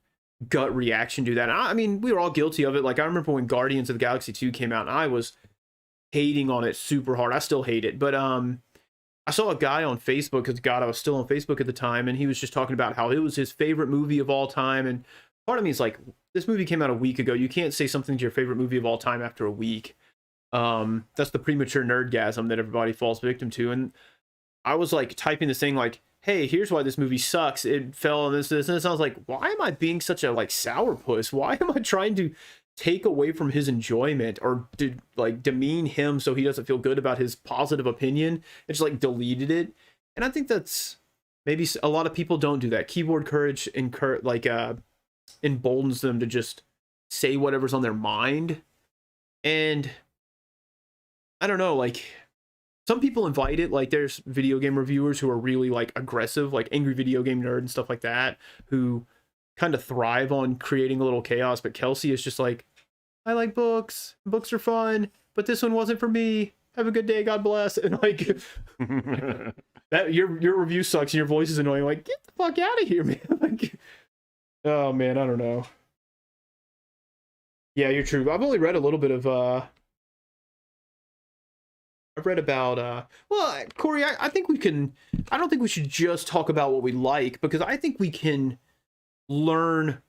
S2: gut reaction do that. I mean, we were all guilty of it. Like I remember when Guardians of the Galaxy 2 came out, and I was hating on it super hard. I still hate it, but I saw a guy on Facebook, because God, I was still on Facebook at the time, and he was just talking about how it was his favorite movie of all time. And part of me is like, this movie came out a week ago. You can't say something's your favorite movie of all time after a week. That's the premature nerdgasm that everybody falls victim to. And I was like typing this thing like, hey, here's why this movie sucks. It fell on this. And I was like, why am I being such a like sourpuss? Why am I trying to take away from his enjoyment or like demean him so he doesn't feel good about his positive opinion? It just like deleted it. And I think that's maybe a lot of people don't do that. Keyboard courage emboldens them to just say whatever's on their mind. And I don't know, like some people invite it. Like there's video game reviewers who are really like aggressive, like Angry Video Game Nerd and stuff like that, who kind of thrive on creating a little chaos. But Kelsey is just like, I like books. Books are fun, but this one wasn't for me. Have a good day. God bless. And like that, your review sucks and your voice is annoying. Like, get the fuck out of here, man. Like, oh man, I don't know. Yeah, you're true. I've only read a little bit of I've read about well, Corey, I think we can. I don't think we should just talk about what we like, because I think we can learn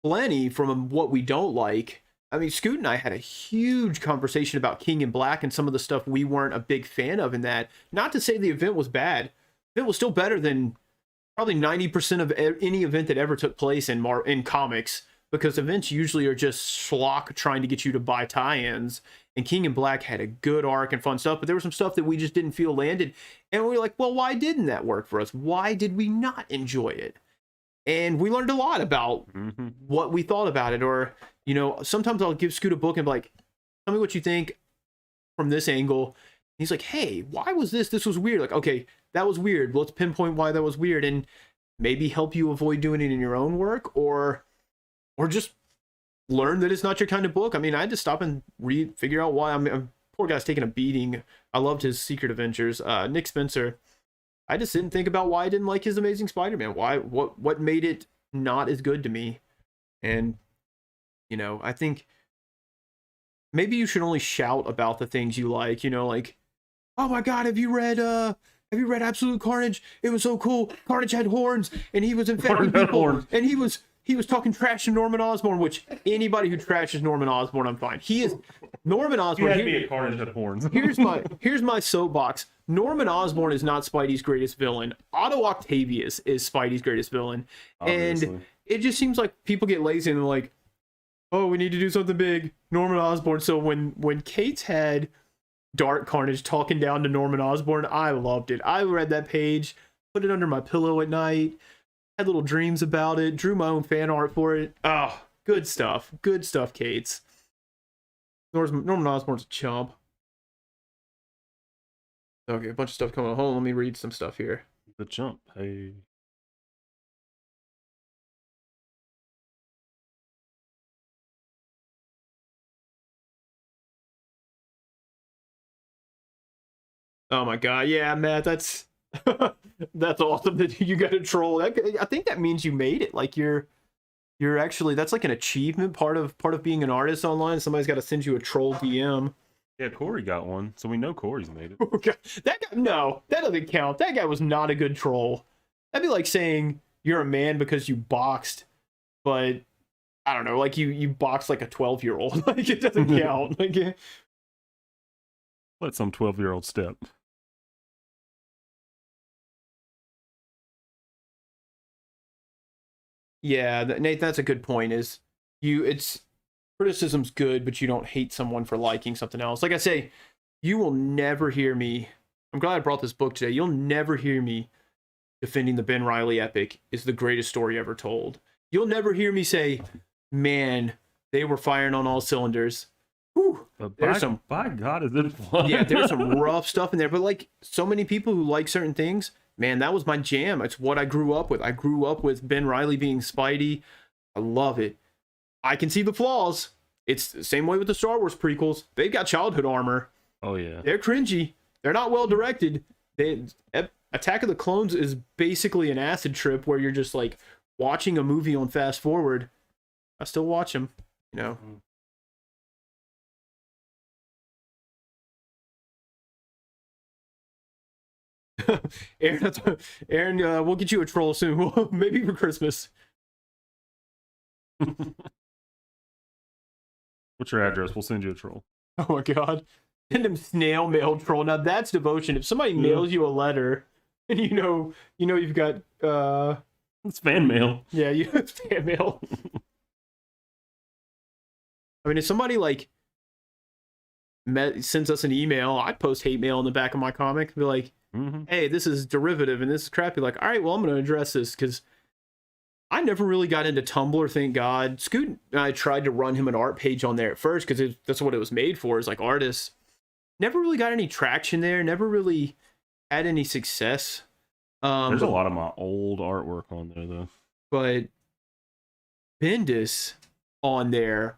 S2: plenty from what we don't like. I mean, Scoot and I had a huge conversation about King in Black and some of the stuff we weren't a big fan of in that. Not to say the event was bad. The event was still better than probably 90% of any event that ever took place in comics, because events usually are just schlock trying to get you to buy tie-ins. And King in Black had a good arc and fun stuff, but there was some stuff that we just didn't feel landed. And we were like, well, why didn't that work for us? Why did we not enjoy it? And we learned a lot about what we thought about it. Or, you know, sometimes I'll give Scoot a book and be like, tell me what you think from this angle. And he's like, hey, why was this? This was weird. Like, okay, that was weird. Let's pinpoint why that was weird and maybe help you avoid doing it in your own work, or just learn that it's not your kind of book. I mean, I had to stop and figure out why. Poor guy's taking a beating. I loved his Secret Adventures. Nick Spencer, I just didn't think about why I didn't like his Amazing Spider-Man. What made it not as good to me? And, you know, I think maybe you should only shout about the things you like, you know, like, oh my God, have you read Absolute Carnage? It was so cool. Carnage had horns and he was infecting people, and he was talking trash to Norman Osborn, which anybody who trashes Norman Osborn, I'm fine. He is Norman Osborn.
S1: He had to be a Carnage had horns.
S2: here's my soapbox. Norman Osborn is not Spidey's greatest villain. Otto Octavius is Spidey's greatest villain. Obviously. And it just seems like people get lazy and they're like, oh, we need to do something big. Norman Osborn. So when Kate's had Dark Carnage talking down to Norman Osborn, I loved it. I read that page, put it under my pillow at night, had little dreams about it, drew my own fan art for it. Oh, good stuff. Good stuff, Kate's. Norman Osborn's a chump. Okay, a bunch of stuff coming on. Hold on, let me read some stuff here.
S1: The chump, hey.
S2: Oh my God, yeah, Matt, that's that's awesome that you got a troll. I think that means you made it. Like you're actually, that's like an achievement, part of being an artist online. Somebody's got to send you a troll DM.
S1: Yeah, Corey got one, so we know Corey's made it.
S2: Okay. That guy, no, that doesn't count. That guy was not a good troll. That'd be like saying you're a man because you boxed, but I don't know, like you boxed like a 12-year-old. Like it doesn't count. Like
S1: let some 12-year-old step.
S2: Yeah, Nate, that's a good point. Is it's criticism's good, but you don't hate someone for liking something else. Like I say, you will never hear me. I'm glad I brought this book today. You'll never hear me defending the Ben Reilly epic is the greatest story ever told. You'll never hear me say, man, they were firing on all cylinders. Whew,
S1: But by God, is it fun?
S2: yeah, there's some rough stuff in there. But like so many people who like certain things, man, that was my jam. It's what I grew up with. I grew up with Ben Reilly being Spidey. I love it. I can see the flaws. It's the same way with the Star Wars prequels. They've got childhood armor.
S1: Oh yeah.
S2: They're cringy. They're not well directed. Attack of the Clones is basically an acid trip where you're just like watching a movie on fast forward. I still watch them, you know. Aaron, we'll get you a troll soon. Maybe for Christmas.
S1: What's your address? We'll send you a troll.
S2: Oh my god. Send him snail mail troll. Now that's devotion. If somebody mails you a letter and you know you've got
S1: It's fan mail.
S2: yeah, you have fan mail. I mean, if somebody like sends us an email, I'd post hate mail in the back of my comic, be like, hey, this is derivative and this is crappy. Like, all right, well, I'm going to address this because I never really got into Tumblr, thank God. Scoot and I tried to run him an art page on there at first because that's what it was made for, is like artists. Never really got any traction there, never really had any success.
S1: There's a lot of my old artwork on there, though.
S2: But Bendis on there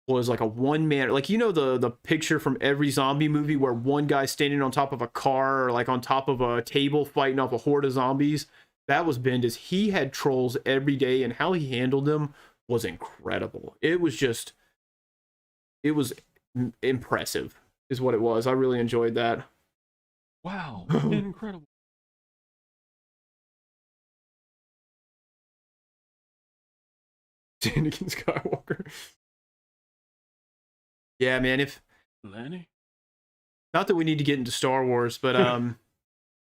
S2: was like a one-man, like, you know, the picture from every zombie movie where one guy's standing on top of a car or like on top of a table fighting off a horde of zombies. That was Bendis. He had trolls every day, and how he handled them was incredible. It was impressive is what it was. I really enjoyed that.
S1: Wow, incredible.
S2: Anakin Skywalker. Yeah, man, if
S1: Lenny?
S2: not that we need to get into Star Wars, but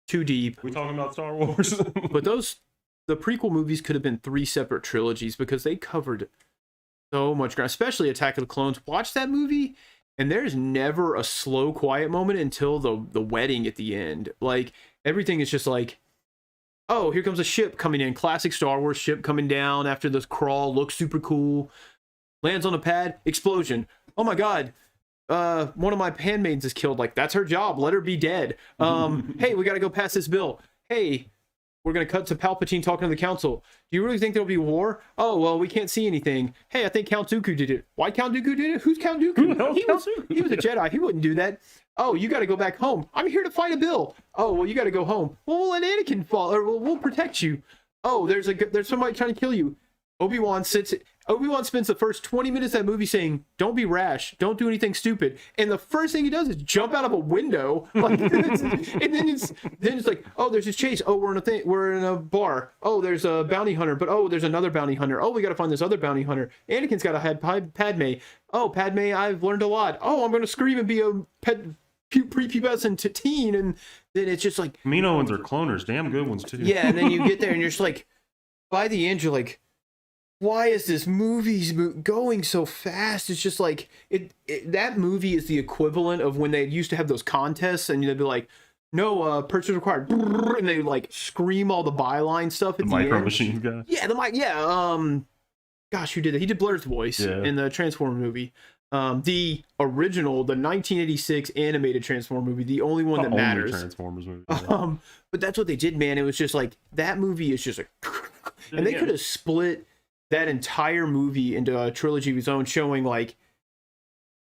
S2: too deep.
S1: We talking about Star Wars?
S2: But the prequel movies could have been 3 separate trilogies because they covered so much ground, especially Attack of the Clones. Watch that movie, and there's never a slow, quiet moment until the wedding at the end. Like, everything is just like, oh, here comes a ship coming in. Classic Star Wars ship coming down after this crawl. Looks super cool. Lands on a pad. Explosion. Oh my God. One of my handmaids is killed. Like, that's her job. Let her be dead. Hey, we got to go pass this bill. Hey, we're going to cut to Palpatine talking to the council. Do you really think there'll be war? Oh, well, we can't see anything. Hey, I think Count Dooku did it. Why Count Dooku did it? Who's Count Dooku? He was a Jedi. He wouldn't do that. Oh, you got to go back home. I'm here to fight a bill. Oh, well, you got to go home. Well, we'll let Anakin fall, or we'll protect you. Oh, there's somebody trying to kill you. Obi-Wan spends the first 20 minutes of that movie saying, don't be rash, don't do anything stupid. And the first thing he does is jump out of a window. Like, and then it's like, oh, there's this chase. Oh, we're in a bar. Oh, there's a bounty hunter, but oh, there's another bounty hunter. Oh, we got to find this other bounty hunter. Anakin's got to have Padme. Oh, Padme, I've learned a lot. Oh, I'm going to scream and be a prepubescent teen. And then it's just like,
S1: Camino ones are cloners, damn good ones too.
S2: yeah, and then you get there and you're just like, by the end, you're like, why is this movie going so fast? It's just like that movie is the equivalent of when they used to have those contests and they'd be like, no, purchase required, and they like scream all the byline stuff at the
S1: Micro
S2: end.
S1: Machines guy.
S2: Yeah, gosh, who did that? He did Blur's voice in the Transformer movie. The original, the 1986 animated Transformer movie, the only one that matters.
S1: Transformers movie.
S2: But that's what they did, man. It was just like, that movie is just a, and they could have split that entire movie into a trilogy of his own, showing like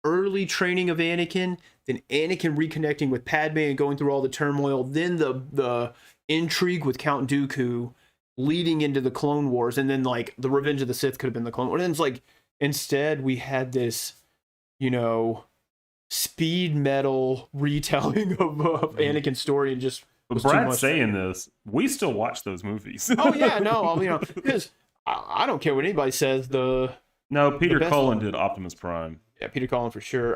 S2: early training of Anakin, then Anakin reconnecting with Padme and going through all the turmoil, then the intrigue with Count Dooku leading into the Clone Wars, and then like the Revenge of the Sith could have been the Clone Wars. And it's like, instead we had this, speed metal retelling of Anakin's story, and just
S1: But Brad's saying this, we still watch those movies.
S2: Oh yeah, no, because I don't care what anybody says.
S1: No, Peter Cullen did Optimus Prime.
S2: Yeah, Peter Cullen for sure.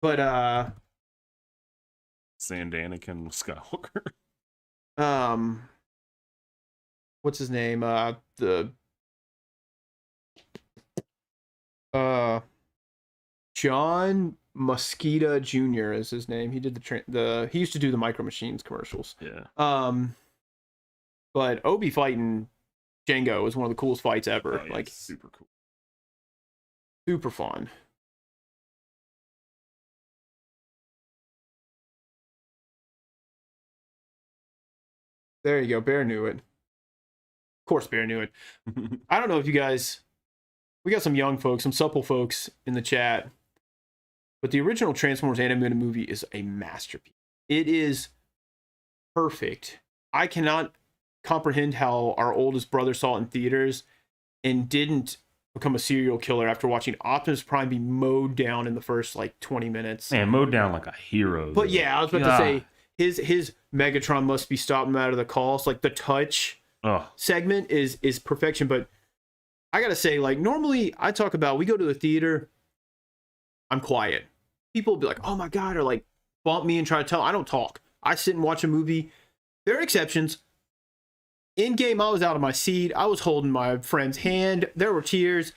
S2: But
S1: Sand Anakin Skywalker.
S2: what's his name? The John Mosqueda Jr. is his name. He did he used to do the Micro Machines commercials.
S1: Yeah.
S2: But Obi fighting Django is one of the coolest fights ever.
S1: Oh, yeah,
S2: like
S1: super cool.
S2: super fun. There you go. Bear knew it. Of course, Bear knew it. I don't know if you guys. We got some young folks, some supple folks in the chat. But the original Transformers animated movie is a masterpiece. It is perfect. I cannot comprehend how our oldest brother saw it in theaters and didn't become a serial killer after watching Optimus Prime be mowed down in the first like 20 minutes.
S1: Man, mowed down like a hero.
S2: But
S1: though.
S2: yeah, I was about to say his Megatron must be stopping him out of the calls. Like the touch segment is perfection. But I gotta say, like normally I talk about we go to the theater, I'm quiet. People will be like, oh my God, or like bump me and try to tell. I don't talk. I sit and watch a movie. There are exceptions. In game, I was out of my seat. I was holding my friend's hand. There were tears.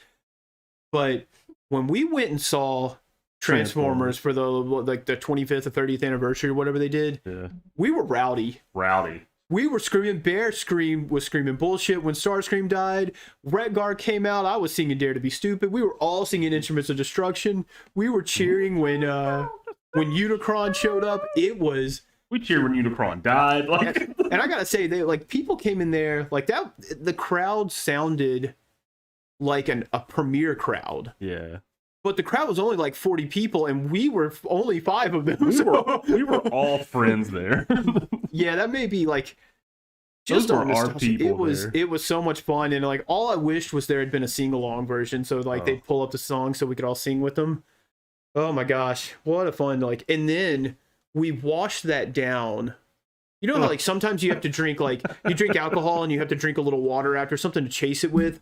S2: But when we went and saw Transformers for the 25th or 30th anniversary or whatever they did, we were rowdy. We were screaming. Bear was screaming bullshit when Starscream died. Redguard came out. I was singing Dare to Be Stupid. We were all singing Instruments of Destruction. We were cheering when Unicron showed up.
S1: We cheered when Unicron died.
S2: And I gotta say, people came in there like that. The crowd sounded like a premiere crowd.
S1: Yeah.
S2: But the crowd was only like 40 people, and we were only 5 of them.
S1: We were all friends there.
S2: Yeah, that may be like just
S1: those were our people.
S2: It was so much fun, and like all I wished was there had been a sing-along version, so like they'd pull up the song so we could all sing with them. Oh my gosh, what a fun and then we washed that down. You know how like sometimes you have to drink you drink alcohol and you have to drink a little water after something to chase it with.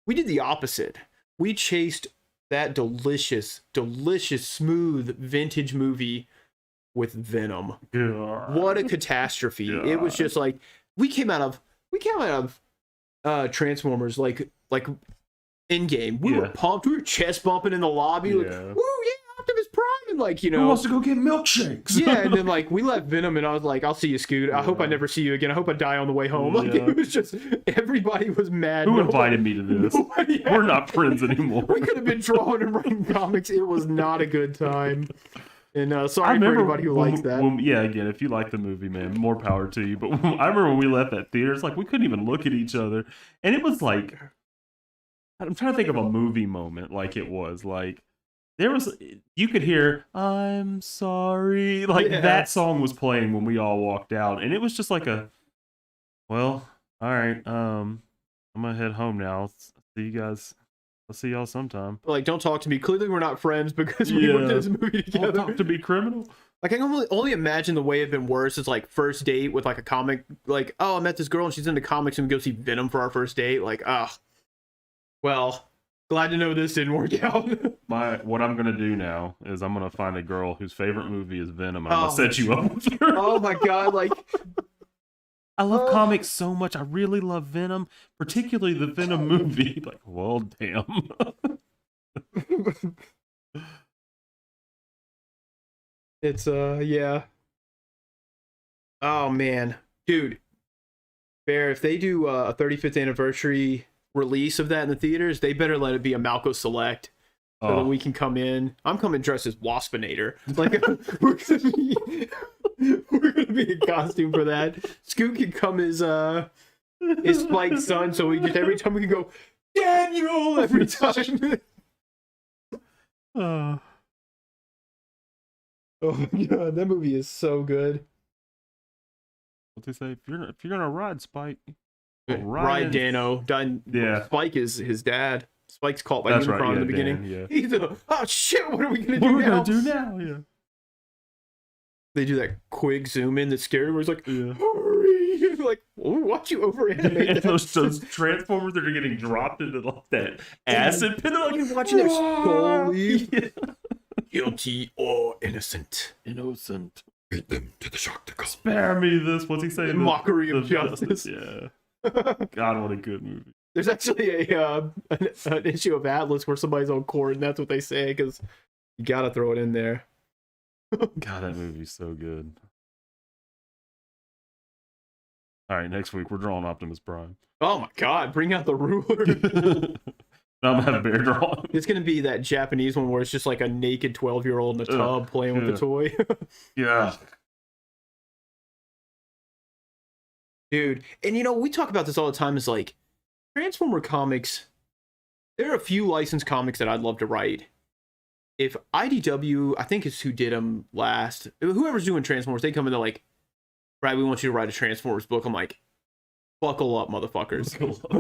S2: We did the opposite. We chased that delicious, smooth vintage movie with Venom.
S1: God.
S2: What a catastrophe. God. It was just like we came out of Transformers like in game. We were pumped. We were chest bumping in the lobby like, woo, yeah, Optimus Prime, and
S1: who wants to go get milkshakes?
S2: Yeah, and then we left Venom, and I was like, I'll see you, Scoot. I hope I never see you again. I hope I die on the way home. It was just everybody was mad.
S1: Who invited me to this? We're not friends anymore.
S2: We could have been drawing and writing comics. It was not a good time. And sorry for anybody who likes that.
S1: Again, if you like the movie, man, more power to you. But I remember when we left that theater, it's like we couldn't even look at each other, and it was like I'm trying to think of a movie moment like it was like. You could hear "I'm sorry," that song was playing when we all walked out, and it was just like well, all right, I'm gonna head home now. I'll see y'all sometime.
S2: Don't talk to me. Clearly, we're not friends because we went to this movie together.
S1: Don't talk to me, criminal.
S2: I can only imagine the way it'd been worse is first date with a comic. I met this girl and she's into comics and we go see Venom for our first date. Well. Glad to know this didn't work out.
S1: What I'm gonna do now is I'm gonna find a girl whose favorite movie is Venom, and I'm gonna set you up with her.
S2: Oh my God!
S1: I love comics so much. I really love Venom, particularly the Venom movie. Well, damn.
S2: It's yeah. Oh man, dude. Bear, if they do a 35th anniversary release of that in the theaters, they better let it be a Malco Select so that we can come in. I'm coming dressed as Waspinator. We're gonna be in costume for that. Scoot can come as Spike's son, so we just every time we can go Daniel every time. Oh my God, that movie is so good.
S1: What they say? If you're gonna ride Spike.
S2: Ride Dano.
S1: Yeah.
S2: Spike is his dad. Spike's caught by Unicron in the beginning.
S1: Dan, yeah.
S2: He's oh shit, what are we gonna
S1: do now? Yeah.
S2: They do that quick zoom in that's scary where it's hurry. Watch you over animate
S1: those Transformers that are getting dropped into that acid pit.
S2: You're watching their skull leave. Guilty or innocent.
S1: Innocent.
S2: Beat them to the shock to come.
S1: Spare me this. What's he saying?
S2: Mockery of justice.
S1: Yeah. God, what a good movie.
S2: There's actually an issue of Atlas where somebody's on court, and that's what they say because you gotta throw it in there.
S1: God, that movie's so good. All right, next week we're drawing Optimus Prime.
S2: Oh my God! Bring out the ruler.
S1: I'm gonna have Bear draw.
S2: It's gonna be that Japanese one where it's just like a naked 12-year-old in a tub playing with the toy.
S1: Yeah.
S2: Dude, and we talk about this all the time. Is like Transformer comics. There are a few licensed comics that I'd love to write. If IDW, I think is who did them last. Whoever's doing Transformers, they come in, they're like, "Right, we want you to write a Transformers book." I'm like, buckle up, motherfuckers,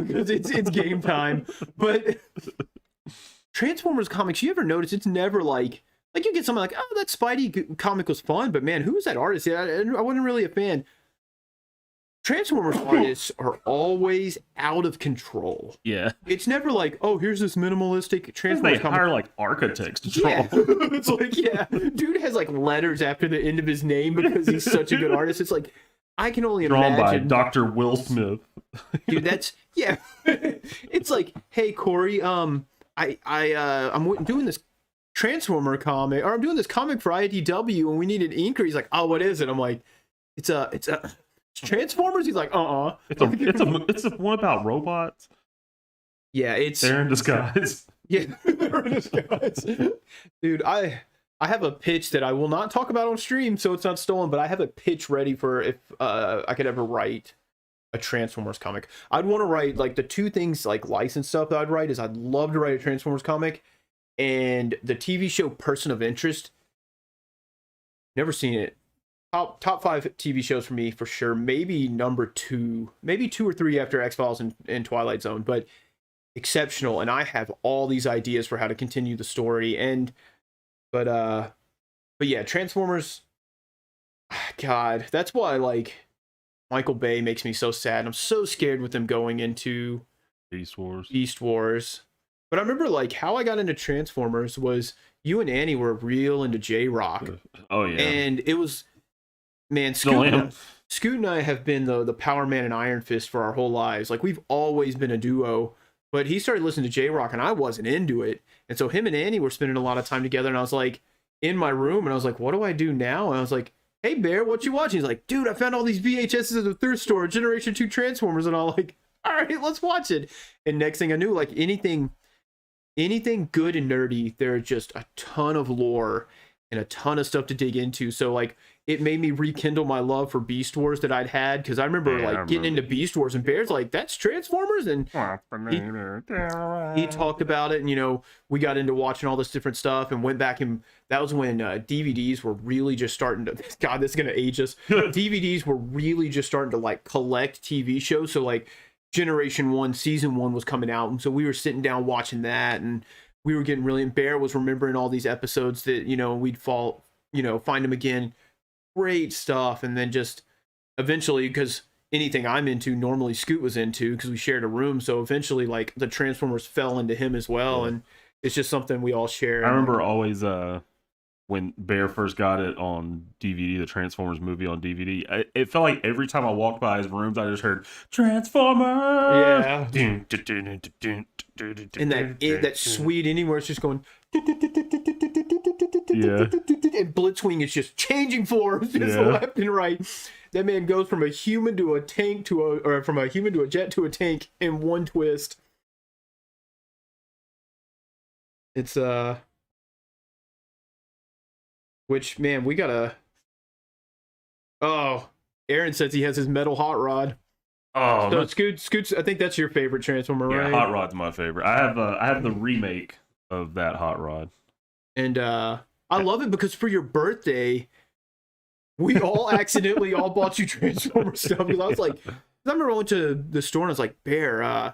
S2: because it's game time. But Transformers comics, you ever notice it's never like you get something like, "Oh, that Spidey comic was fun," but man, who was that artist? I wasn't really a fan. Transformers artists are always out of control.
S1: Yeah.
S2: It's never like, "Oh, here's this minimalistic Transformers
S1: They
S2: comic."
S1: hire like architects to draw.
S2: Yeah. It's like, yeah, dude has like letters after the end of his name because he's such a good artist. It's like, I can only
S1: Drawn
S2: imagine.
S1: by Dr. Will Smith.
S2: Dude, that's yeah. It's like, "Hey Corey, I'm doing this Transformer comic, or I'm doing this comic for IDW, and we need an inker." He's like, "Oh, what is it?" I'm like, It's Transformers." He's like,
S1: It's a one about robots.
S2: Yeah,
S1: They're in disguise.
S2: Yeah, they're in disguise. Dude, I have a pitch that I will not talk about on stream, so it's not stolen. But I have a pitch ready for if I could ever write a Transformers comic. I'd want to write like the two things like licensed stuff that I'd write is I'd love to write a Transformers comic, and the TV show Person of Interest. Never seen it. Top 5 TV shows for me for sure. Maybe number 2, maybe 2 or 3 after X-Files and Twilight Zone, but exceptional. And I have all these ideas for how to continue the story. But yeah, Transformers. God, that's why like Michael Bay makes me so sad. I'm so scared with them going into
S1: Beast Wars.
S2: But I remember like how I got into Transformers was you and Annie were real into J-Rock.
S1: Oh yeah.
S2: And it was, man, Scoot and I have been the Power Man and Iron Fist for our whole lives. Like, we've always been a duo. But he started listening to J-Rock, and I wasn't into it. And so him and Annie were spending a lot of time together, and I was like, in my room, and I was like, what do I do now? And I was like, "Hey, Bear, what you watching?" He's like, "Dude, I found all these VHSs at the thrift store, Generation 2 Transformers." And I'm like, "All right, let's watch it." And next thing I knew, like, anything good and nerdy, there's just a ton of lore and a ton of stuff to dig into. So like it made me rekindle my love for Beast Wars that I'd had, because I remember getting into Beast Wars, and Bear's like, "That's Transformers," and he talked about it, and we got into watching all this different stuff and went back, and that was when DVDs were really just starting to, God, this is gonna age us. DVDs were really just starting to like collect TV shows. So like Generation 1 season 1 was coming out, and so we were sitting down watching that, and we were getting really, and Bear was remembering all these episodes that we'd find them again. Great stuff. And then just eventually, because anything I'm into normally Scoot was into because we shared a room, so eventually like the Transformers fell into him as well. And it's just something we all share.
S1: I remember always when Bear first got it on DVD, the Transformers movie on DVD, it felt like every time I walked by his rooms, I just heard Transformers.
S2: Yeah. And that sweet ending where it's just going.
S1: Yeah.
S2: And Blitzwing is just changing forms just left and right. That man goes from a human to a tank or from a human to a jet to a tank in one twist. It's which, man, we gotta. Oh, Aaron says he has his metal hot rod.
S1: Oh,
S2: so Scoots. I think that's your favorite Transformer, right?
S1: Yeah, Hot Rod's my favorite. I have the remake of that Hot Rod,
S2: and I love it because for your birthday, we all accidentally all bought you Transformer stuff. Because I was like, I remember I went to the store and I was like, "Bear, I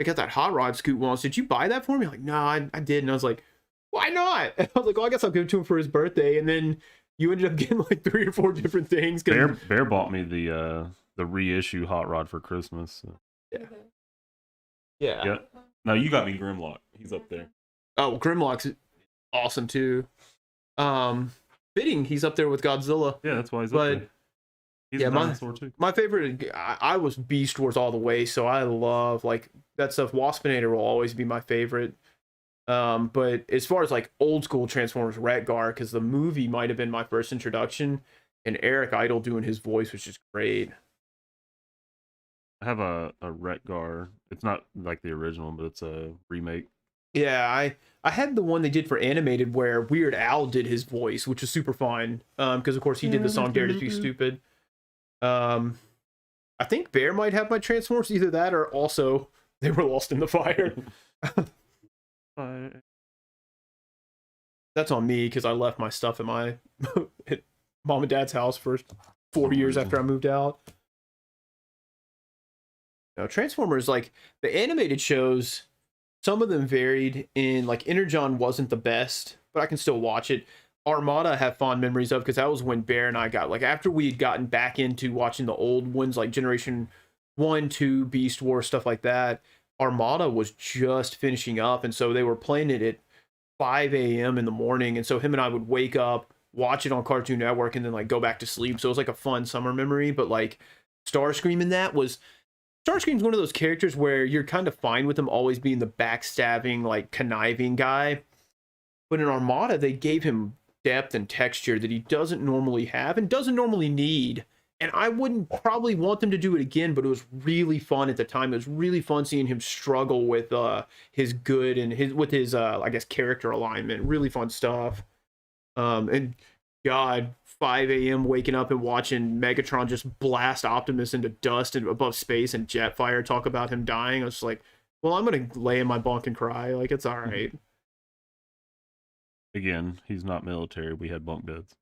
S2: got that Hot Rod Scoot wants. Did you buy that for me?" Like, "No, I did." And I was like, "Why not?" And I was like, "Well, I guess I'll give it to him for his birthday." And then you ended up getting like 3 or 4 different things.
S1: Bear bought me the reissue Hot Rod for Christmas. So.
S2: Yeah.
S1: No, you got me Grimlock. He's up there.
S2: Oh, Grimlock's awesome too. Fitting, he's up there with Godzilla.
S1: Yeah, that's why he's up there. He's
S2: Yeah,
S1: a dinosaur too.
S2: my favorite, I was Beast Wars all the way, so I love like that stuff. Waspinator will always be my favorite. But as far as like old school Transformers, Retgar, because the movie might have been my first introduction, and Eric Idle doing his voice was just great.
S1: I have a Retgar. It's not like the original, but it's a remake.
S2: Yeah, I had the one they did for animated where Weird Al did his voice, which is super fun. Because of course he did the song Dare to Be Stupid. I think Bear might have my Transformers, either that or also they were lost in the fire. That's on me because I left my stuff at my at mom and dad's house for 4 years after I moved out. Now, Transformers, like the animated shows, some of them varied in like Energon wasn't the best, but I can still watch it. Armada I have fond memories of because that was when Bear and I got like after we had gotten back into watching the old ones like Generation 1, 2, Beast Wars, stuff like that. Armada was just finishing up, and so they were playing it at 5 a.m. in the morning, and so him and I would wake up, watch it on Cartoon Network, and then like go back to sleep. So it was like a fun summer memory. But like Starscream in that was Starscream's one of those characters where you're kind of fine with him always being the backstabbing, like conniving guy. But in Armada, they gave him depth and texture that he doesn't normally have and doesn't normally need. And I wouldn't probably want them to do it again, but it was really fun at the time. It was really fun seeing him struggle with his good and his I guess character alignment. Really fun stuff. And God, 5 a.m. waking up and watching Megatron just blast Optimus into dust and above space and Jetfire talk about him dying. I was like, well, I'm gonna lay in my bunk and cry. Like, it's all right.
S1: Again, he's not military. We had bunk beds.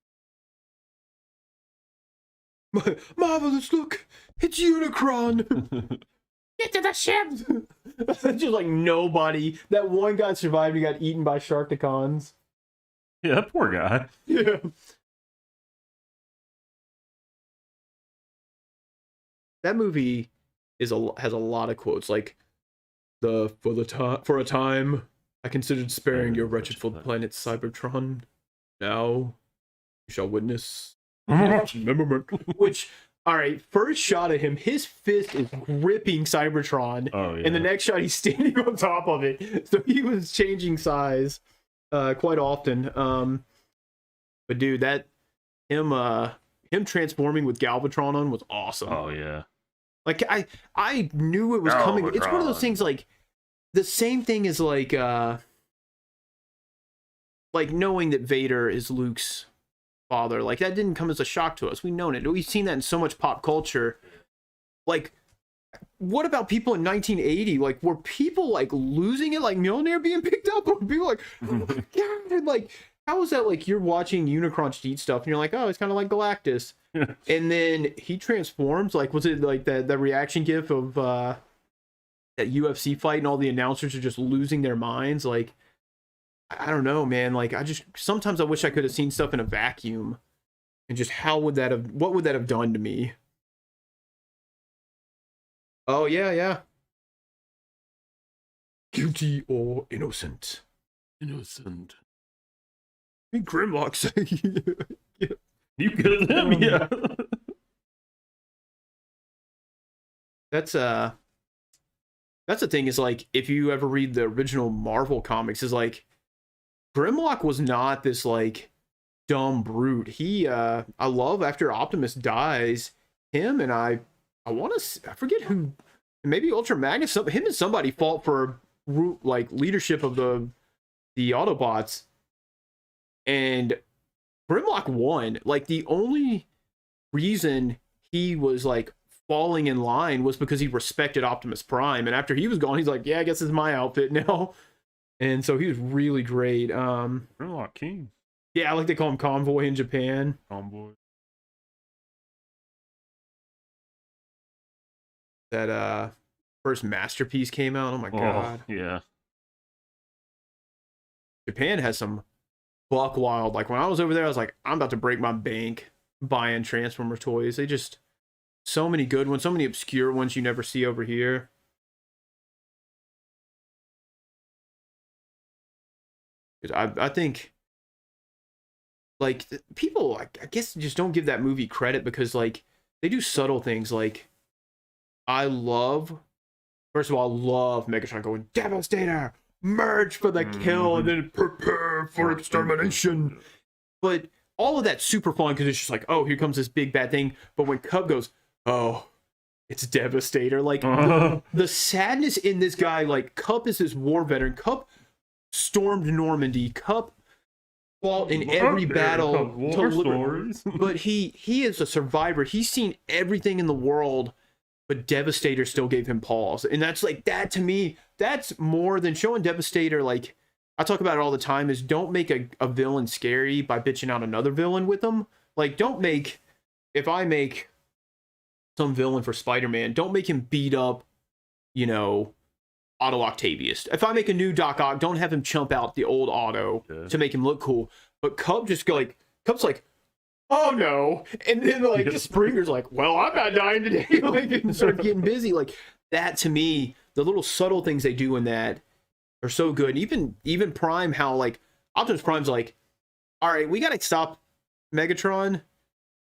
S2: Marvelous, look, it's Unicron. Get to the ship. Just like nobody. That one guy survived. He got eaten by Sharkticons.
S1: Yeah, that poor guy.
S2: Yeah. That movie has a lot of quotes like for a time I considered sparing your wretched planet Cybertron. Now you shall witness which, all right, first shot of him, his fist is gripping Cybertron.
S1: Oh, yeah.
S2: And the next shot, he's standing on top of it. So he was changing size quite often. But dude, that him transforming with Galvatron on was awesome.
S1: Oh yeah.
S2: Like I knew it was coming. It's one of those things like the same thing as like knowing that Vader is Luke's father. Like that didn't come as a shock to us. We've known it. We've seen that in so much pop culture. Like, what about people in 1980? Like, were people like losing it, like Mjolnir being picked up? Or people like, oh my god! Like, how is that? Like, you're watching Unicron eat stuff, and you're like, oh, it's kind of like Galactus. And then he transforms. Like, was it like the reaction gif of that UFC fight, and all the announcers are just losing their minds? Like, I don't know, man. Like, sometimes I wish I could have seen stuff in a vacuum, and just what would that have done to me? Oh yeah. Guilty or innocent?
S1: Innocent.
S2: Grimlock say. Yeah.
S1: You killed him, yeah.
S2: That's the thing is like if you ever read the original Marvel comics, is like Grimlock was not this like dumb brute. He I love after Optimus dies, him and I forget who, maybe Ultra Magnus, him and somebody fought for like leadership of the Autobots, and Grimlock won. Like the only reason he was like falling in line was because he respected Optimus Prime, and after he was gone, he's like, yeah, I guess it's my outfit now. And so he was really great.
S1: Grimlock King.
S2: Yeah, I like they call him Convoy in Japan.
S1: Convoy.
S2: That first Masterpiece came out. Oh my god.
S1: Yeah.
S2: Japan has some buck wild. Like when I was over there, I was like, I'm about to break my bank buying Transformer toys. They just so many good ones, so many obscure ones you never see over here. I think like people, I guess, just don't give that movie credit because like they do subtle things like I love. First of all, I love Megatron going Devastator, merge for the kill, and then prepare for extermination. But all of that's super fun because it's just like, oh, here comes this big bad thing. But when Cub goes, oh, it's Devastator. Like the sadness in this guy, like Cup is this war veteran. Cup stormed Normandy. Cup fought in every battle but he is a survivor. He's seen everything in the world, but Devastator still gave him pause. And that's like, that to me, that's more than showing Devastator. Like I talk about it all the time, is don't make a villain scary by bitching out another villain with them. Like don't make, if I make some villain for Spider-Man, don't make him beat up, you know, Otto Octavius. If I make a new Doc Ock, don't have him chump out the old Otto to make him look cool. But Cub just go like, Cub's like, oh no. And then like Springer's like, well, I'm not dying today. Like, and start getting busy. Like that to me, the little subtle things they do in that are so good. And even Prime, how like Optimus Prime's like, all right, we gotta stop Megatron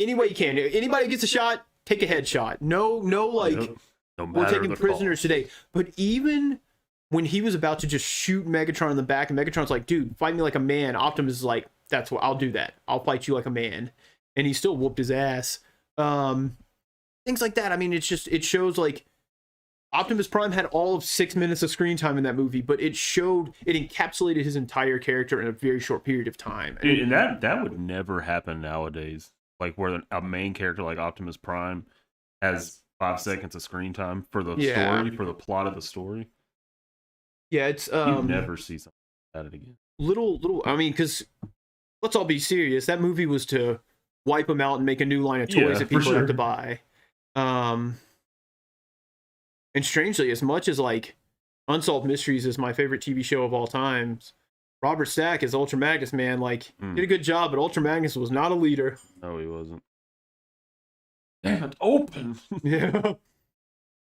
S2: any way you can. Anybody gets a shot, take a headshot. No, like we're taking prisoners today. But even when he was about to just shoot Megatron in the back, and Megatron's like, dude, fight me like a man. Optimus is like, that's what I'll do that. I'll fight you like a man. And he still whooped his ass. Things like that. I mean, it shows like Optimus Prime had all of 6 minutes of screen time in that movie, but it encapsulated his entire character in a very short period of time.
S1: And that would never happen nowadays. Like where a main character like Optimus Prime has 5 seconds of screen time for the story, for the plot of the story.
S2: Yeah, it's
S1: you never see something like that again.
S2: Little. I mean, because let's all be serious. That movie was to wipe them out and make a new line of toys that people have to buy. And strangely, as much as like Unsolved Mysteries is my favorite TV show of all times, Robert Stack as Ultra Magnus, man, like did a good job, but Ultra Magnus was not a leader.
S1: No, he wasn't. Damn it, open.
S2: Yeah.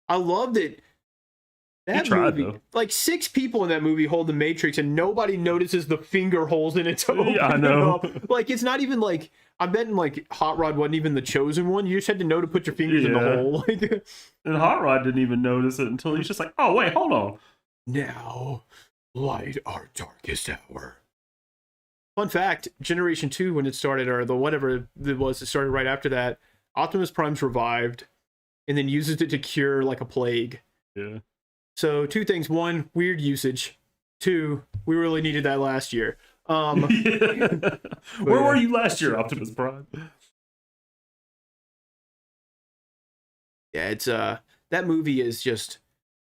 S2: I loved it. That movie, though. Like 6 people in that movie hold the Matrix and nobody notices the finger holes in its open.
S1: Yeah, I know.
S2: Like it's not even like, I bet in like Hot Rod wasn't even the chosen one. You just had to know to put your fingers in the hole.
S1: And Hot Rod didn't even notice it until he's just like, oh wait, hold on.
S2: Now, light our darkest hour. Fun fact, Generation 2 when it started, or the whatever it was that started right after that, Optimus Prime's revived and then uses it to cure like a plague.
S1: Yeah.
S2: So 2 things. 1, weird usage. 2, we really needed that last year.
S1: Where were you last year, Optimus Prime?
S2: Yeah, it's that movie is just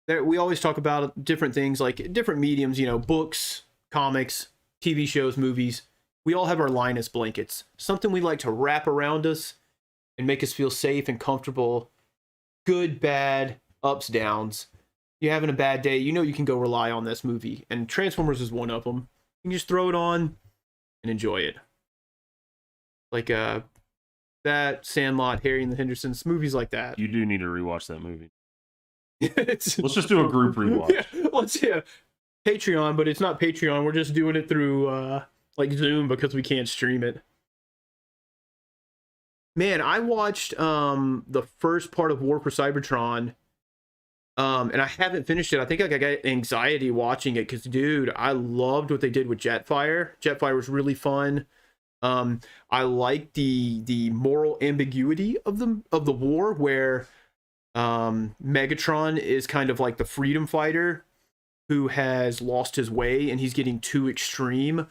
S2: there. We always talk about different things, like different mediums, you know, books, comics, TV shows, movies. We all have our Linus blankets, something we like to wrap around us and make us feel safe and comfortable. Good, bad, ups, downs. You're having a bad day, you know you can go rely on this movie, and Transformers is one of them. You can just throw it on and enjoy it. Like that, Sandlot, Harry and the Hendersons, movies like that.
S1: You do need to rewatch that movie. Let's just do a group rewatch.
S2: Patreon, but it's not Patreon. We're just doing it through like Zoom because we can't stream it. Man, I watched the first part of War for Cybertron. And I haven't finished it. I think I got anxiety watching it because, dude, I loved what they did with Jetfire. Jetfire was really fun. I like the moral ambiguity of the war, where Megatron is kind of like the freedom fighter who has lost his way and he's getting too extreme.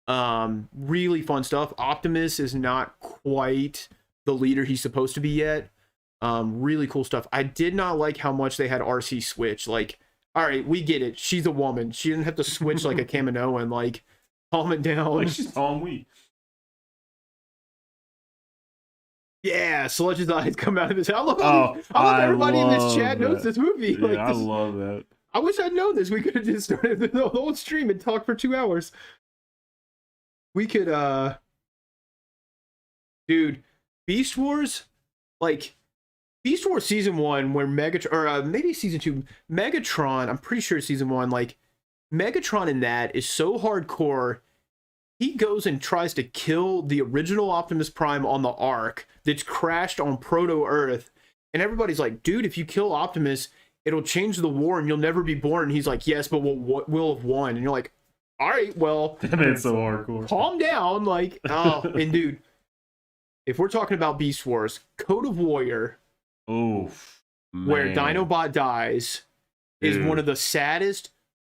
S2: Really fun stuff. Optimus is not quite the leader he's supposed to be yet. Really cool stuff. I did not like how much they had RC switch. Like, all right, we get it. She's a woman. She didn't have to switch like a Kaminoan. Like, calm it down.
S1: Like she's Tom Wheat.
S2: Yeah, Sludge's eyes come out of his head. I love everybody in this chat knows this movie.
S1: Yeah,
S2: like,
S1: I love that.
S2: I wish I'd known this. We could have just started the whole stream and talked for 2 hours. We could, dude, Beast Wars, like, Beast Wars Season 1, where Megatron, or maybe Season 2, Megatron, I'm pretty sure Season 1, like, Megatron in that is so hardcore. he goes and tries to kill the original Optimus Prime on the Ark that's crashed on Proto Earth. And everybody's like, dude, if you kill Optimus, it'll change the war and you'll never be born. And he's like, yes, but we'll have won. And you're like, all right, well,
S1: That man's so hardcore.
S2: calm down. Like, oh, and dude, if we're talking about Beast Wars, Code of Warrior,
S1: Oh,
S2: where
S1: man.
S2: Dinobot dies, is
S1: Dude.
S2: one of the saddest,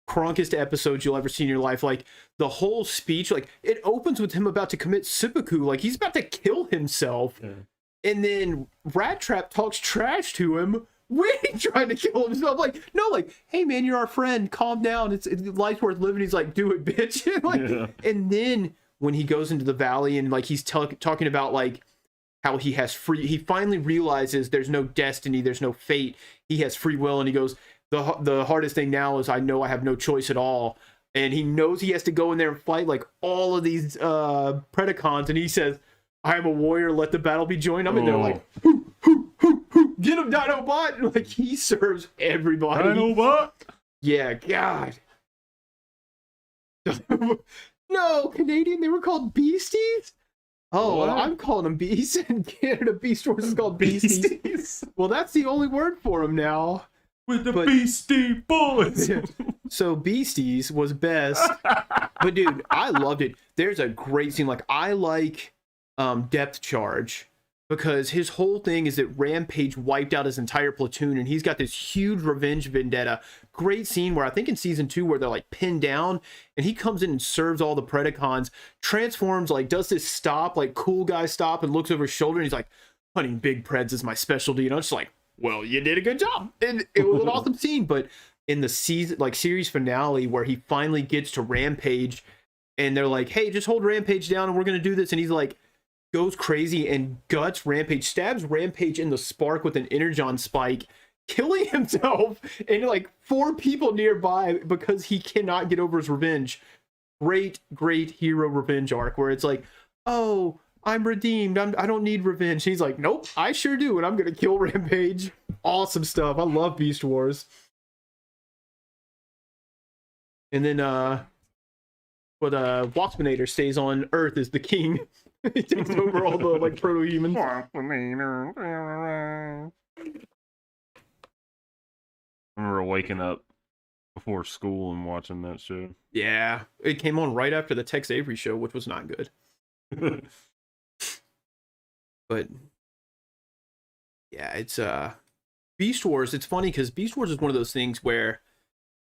S2: crunkest episodes you'll ever see in your life. Like, the whole speech, like, it opens with him about to commit seppuku. Like, he's about to kill himself.
S1: Yeah.
S2: And then Rat Trap talks trash to him when he's trying to kill himself. Like, no, like, hey man, you're our friend. Calm down. It's life's worth living. He's like, do it, bitch. And, like,
S1: Yeah.
S2: and then when he goes into the valley and like he's talking about like how he has he finally realizes there's no destiny, there's no fate. He has free will, and he goes, the hardest thing now is I know I have no choice at all. And he knows he has to go in there and fight like all of these Predacons, and he says, I am a warrior, let the battle be joined. I'm in there like, hoo, hoo, hoo, hoo, get him, Dinobot. Like, he serves everybody.
S1: Dinobot?
S2: Yeah, God. No, Canadian, they were called Beasties? Oh,
S1: What?
S2: I'm calling them Beasts, and Canada Beast Wars is called Beasties.
S1: Beasties.
S2: Well, that's the only word for them now.
S1: With the
S2: But-
S1: Beastie Boys.
S2: So Beasties was best. But dude, I loved it. There's a great scene. Like, I like Depth Charge because his whole thing is that Rampage wiped out his entire platoon and he's got this huge revenge vendetta. Great scene where I think in season 2 where they're like pinned down and he comes in and serves all the Predacons, transforms, like does this stop, like cool guy stop, and looks over his shoulder and he's like, hunting big Preds is my specialty. And I'm just like, well, you did a good job. And it was an awesome scene. But in the season, like series finale where he finally gets to Rampage and they're like, hey, just hold Rampage down and we're going to do this. And he's like, goes crazy and guts Rampage, stabs Rampage in the spark with an energon spike, killing himself and like 4 people nearby because he cannot get over his revenge. Great hero revenge arc where it's like, oh, I'm redeemed. I don't need revenge. He's like, nope, I sure do. And I'm going to kill Rampage. Awesome stuff. I love Beast Wars. And then, Waspinator stays on Earth as the king. He takes over all the like proto-humans.
S1: I remember waking up before school and watching that show.
S2: Yeah, it came on right after the Tex Avery show, which was not good. But yeah, it's Beast Wars. It's funny because Beast Wars is one of those things where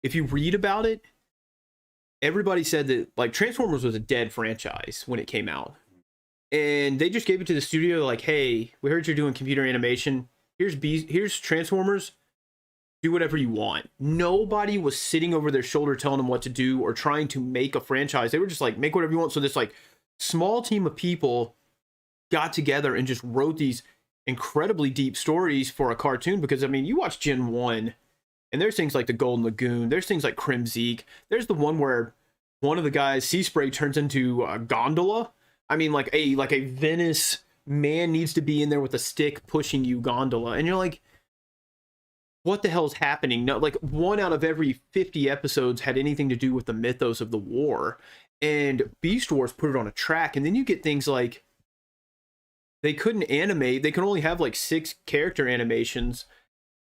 S2: if you read about it, everybody said that like Transformers was a dead franchise when it came out. And they just gave it to the studio like, hey, we heard you're doing computer animation. Here's Transformers. Do whatever you want. Nobody was sitting over their shoulder telling them what to do or trying to make a franchise. They were just like, make whatever you want. So this like small team of people got together and just wrote these incredibly deep stories for a cartoon. Because I mean, you watch Gen 1 and there's things like the Golden Lagoon. There's things like Crimzeek. There's the one where one of the guys, Sea Spray, turns into a gondola. I mean, like a Venice man needs to be in there with a stick pushing you gondola. And you're like, what the hell is happening? No, like 1 out of every 50 episodes had anything to do with the mythos of the war. And Beast Wars put it on a track. And then you get things like they couldn't animate. They could only have like 6 character animations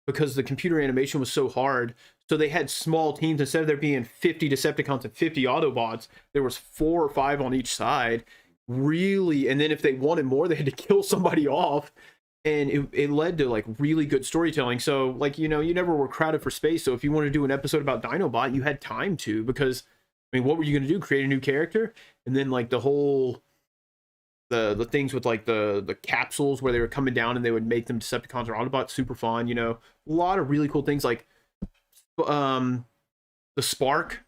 S2: because the computer animation was so hard. So they had small teams. Instead of there being 50 Decepticons and 50 Autobots, there was 4 or 5 on each side. Really, and then if they wanted more, they had to kill somebody off, and it led to like really good storytelling. So like, you know, you never were crowded for space. So if you want to do an episode about Dinobot, you had time to, because I mean, what were you going to do? Create a new character? And then like the whole the things with like the capsules where they were coming down and they would make them Decepticons or Autobots, super fun. You know, a lot of really cool things. Like the Spark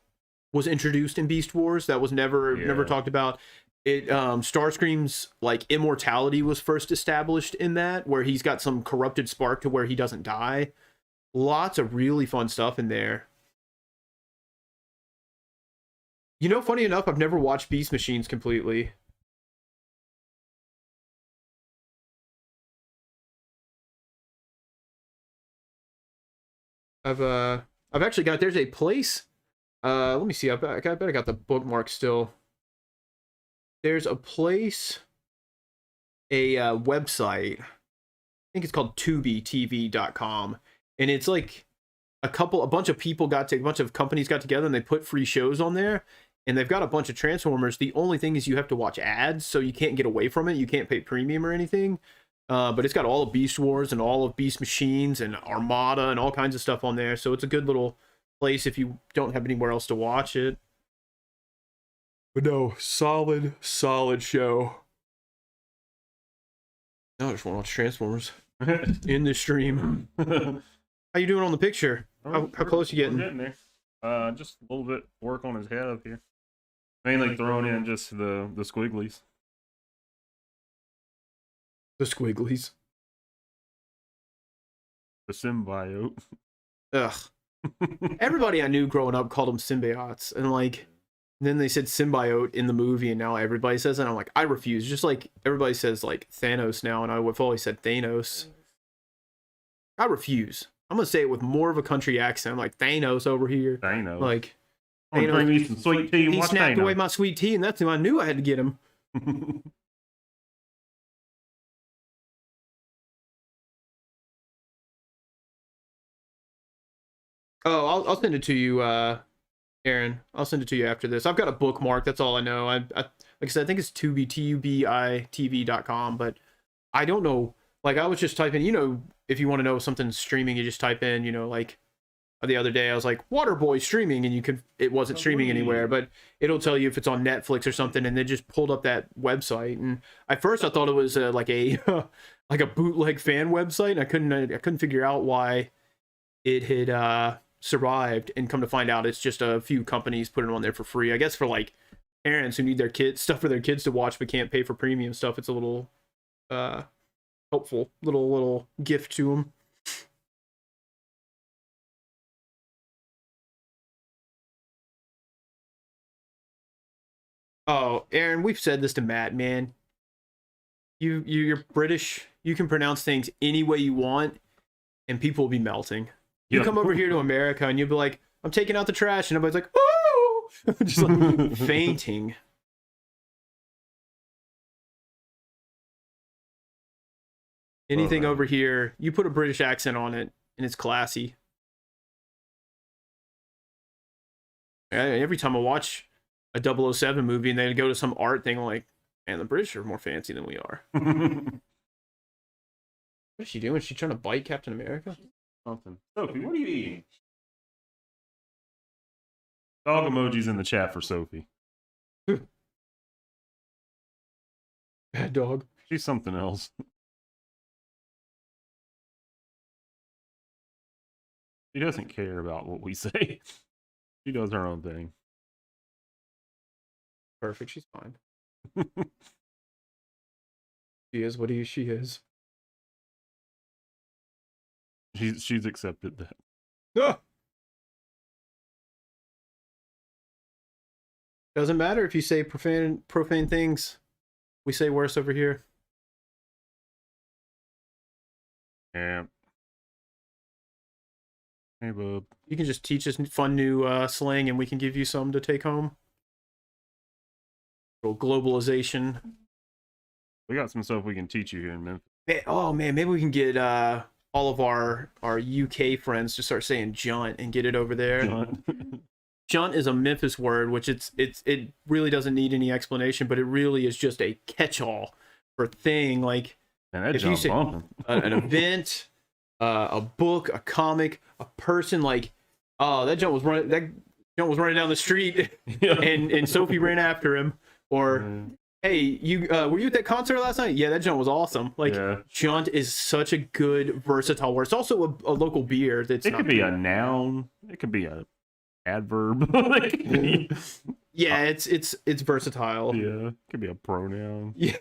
S2: was introduced in Beast Wars. That was never talked about. It Starscream's like immortality was first established in that, where he's got some corrupted spark to where he doesn't die. Lots of really fun stuff in there. You know, funny enough, I've never watched Beast Machines completely. I've actually got, there's a place. Let me see. I bet I got the bookmark still. there's a place, a website. I think it's called tubitv.com, and it's like a bunch of companies got together and they put free shows on there, and they've got a bunch of Transformers. The only thing is you have to watch ads, so you can't get away from it. You can't pay premium or anything. But it's got all of Beast Wars and all of Beast Machines and Armada and all kinds of stuff on there. So it's a good little place if you don't have anywhere else to watch it. But no, solid show. No, I just want to watch Transformers in the stream. How you doing on the picture? How close you getting?
S1: We're getting there. Just a little bit work on his head up here. Mainly throwing in just the squigglies.
S2: The squigglies.
S1: The symbiote.
S2: Ugh. Everybody I knew growing up called them symbiotes, and like then they said symbiote in the movie, and now everybody says it. I'm like, I refuse. Just like everybody says like Thanos now, and I've always said Thanos. I refuse. I'm gonna say it with more of a country accent. I'm like Thanos over here.
S1: Thanos.
S2: Like
S1: Thanos. Bring me some sweet tea and
S2: he
S1: watch
S2: snapped
S1: Thanos.
S2: away my sweet tea, and that's who I knew I had to get him. Oh, I'll send it to you, Aaron. I'll send it to you after this. I've got a bookmark. That's all I know. I like I said, I think it's tubitv.com, but I don't know. Like I was just typing, if you want to know if something's streaming, you just type in, like the other day I was like Waterboy streaming, and it wasn't streaming anywhere, but it'll tell you if it's on Netflix or something, and they just pulled up that website. And at first I thought it was like a like a bootleg fan website, and I couldn't figure out why it had survived, and come to find out it's just a few companies putting it on there for free. I guess for like parents who need their kids stuff for their kids to watch but can't pay for premium stuff, it's a little helpful little gift to them. Oh, Aaron, we've said this to Matt, man. You're British. You can pronounce things any way you want, and people will be melting. You come over here to America, and you'll be like, "I'm taking out the trash," and everybody's like, "Oh!" Just like fainting. Anything over here, you put a British accent on it, and it's classy. Every time I watch a 007 movie and they go to some art thing, I'm like, man, the British are more fancy than we are. What is she doing? Is she trying to bite Captain America?
S1: Something. Sophie, what are you eating? Dog emojis in the chat for Sophie.
S2: Bad dog.
S1: She's something else. She doesn't care about what we say. She does her own thing.
S2: Perfect. She's fine. She is what she is.
S1: She's accepted that.
S2: Ah! Doesn't matter if you say profane things. We say worse over here.
S1: Yeah. Hey, bub.
S2: You can just teach us fun new slang, and we can give you some to take home. Globalization.
S1: We got some stuff we can teach you here in Memphis.
S2: Oh man, maybe we can get all of our UK friends to start saying "junt" and get it over there. Junt is a Memphis word, which it really doesn't need any explanation, but it really is just a catch-all for thing. Like
S1: if you say
S2: an event, a book, a comic, a person, like, oh, that jump was running down the street, and Sophie ran after him. Or, hey, you were you at that concert last night? Yeah, that jaunt was awesome. Like, jaunt is such a good, versatile word. It's also a local beer. It
S1: could be a noun. It could be a adverb.
S2: Yeah, it's versatile.
S1: Yeah, it could be a pronoun.
S2: Yeah.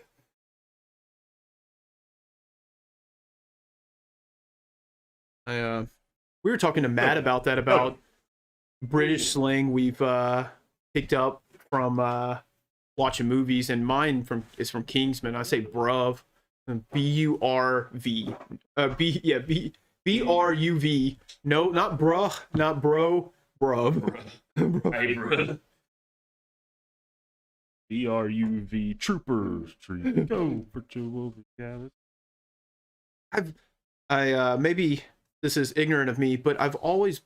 S2: We were talking to Matt about that, about British slang we've picked up from watching movies, and mine is from Kingsman. I say bruv, B-U-R-V. B-R-U-V. No, not bruh, not bro, bruv.
S1: Hey, bruh. TRUV troopers. Go for two over.
S2: Maybe this is ignorant of me, but I've always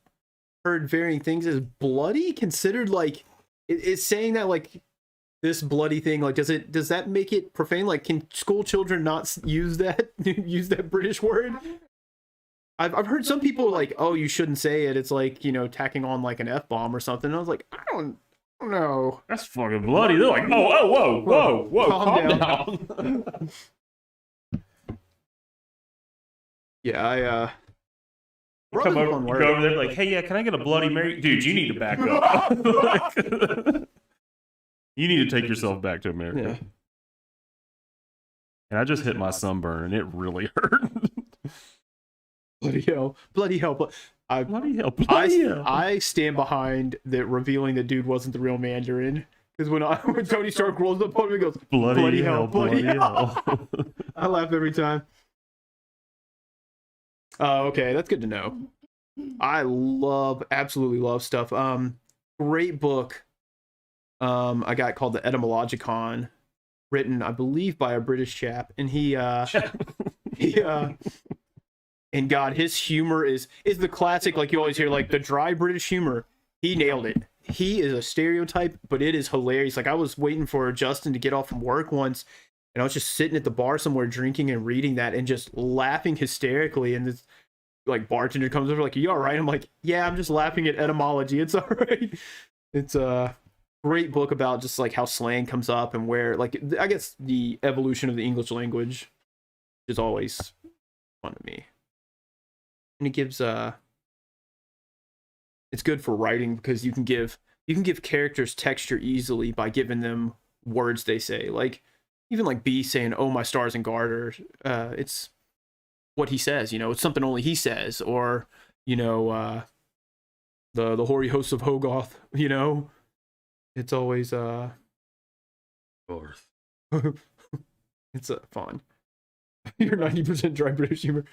S2: heard varying things as bloody considered like it's saying that like this bloody thing like does that make it profane? Like can school children not use that British word? I've heard some people like, oh, you shouldn't say it. It's like, you know, tacking on like an F-bomb or something. And I was like, I don't know.
S1: That's fucking bloody. They're like, whoa, calm down.
S2: Yeah,
S1: Come over, go over there like, hey, yeah, can I get a Bloody Mary? Dude, you need to back up. You need to take yourself back to America.
S2: Yeah.
S1: And I just hit my sunburn, and it really hurt.
S2: Bloody hell. Bloody hell. I stand behind that revealing that dude wasn't the real Mandarin. Because when Tony Stark rolls up on him, he goes, bloody hell. I laugh every time. Okay, that's good to know. I absolutely love stuff. Great book I got called the Etymologicon, written, I believe, by a British chap. And and God, his humor is the classic, like you always hear, like the dry British humor. He nailed it. He is a stereotype, but it is hilarious. Like I was waiting for Justin to get off from work once, and I was just sitting at the bar somewhere drinking and reading that and just laughing hysterically. And this like bartender comes over like, "You all right?" I'm like, "Yeah, I'm just laughing at etymology. It's all right." It's a great book about just like how slang comes up and where, like, I guess the evolution of the English language is always fun to me. And it gives it's good for writing because you can give characters texture easily by giving them words they say. Like even like B saying, "Oh, my stars and garters," it's what he says, you know, it's something only he says. Or, you know, the hoary hosts of Hogarth, you know, it's always
S1: Garth.
S2: It's fun. You're 90% dry British humor.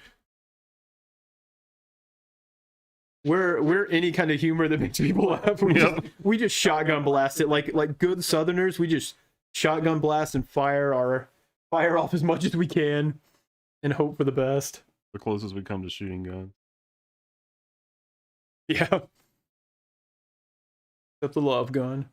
S2: We're any kind of humor that makes people laugh. We just shotgun blast it like good Southerners. We just shotgun blast and fire off as much as we can and hope for the best.
S1: The closest we come to shooting guns.
S2: Yeah. That's the love gun.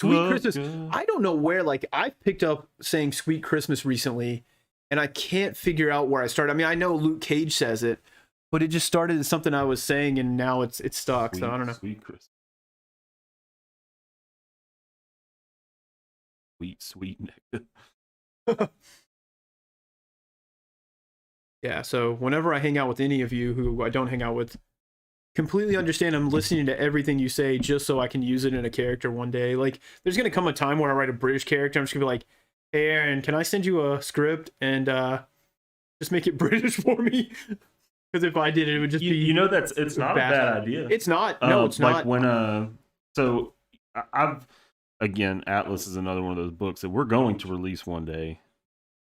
S2: Sweet
S1: Love
S2: Christmas.
S1: gun.
S2: I don't know where, like, I've picked up saying Sweet Christmas recently, and I can't figure out where I started. I mean, I know Luke Cage says it, but it just started as something I was saying, and now it's stuck. So I don't know.
S1: Sweet Christmas. Sweet nectar.
S2: Yeah, so whenever I hang out with any of you who I don't hang out with, completely understand I'm listening to everything you say just so I can use it in a character one day. Like, there's going to come a time where I write a British character, I'm just going to be like, "Hey, Aaron, can I send you a script and just make it British for me?" Because if I did it, it would just be...
S1: You know, it's not a bad idea.
S2: It's not. No, it's not.
S1: Like when... So, I've... Again, Atlas is another one of those books that we're going to release one day.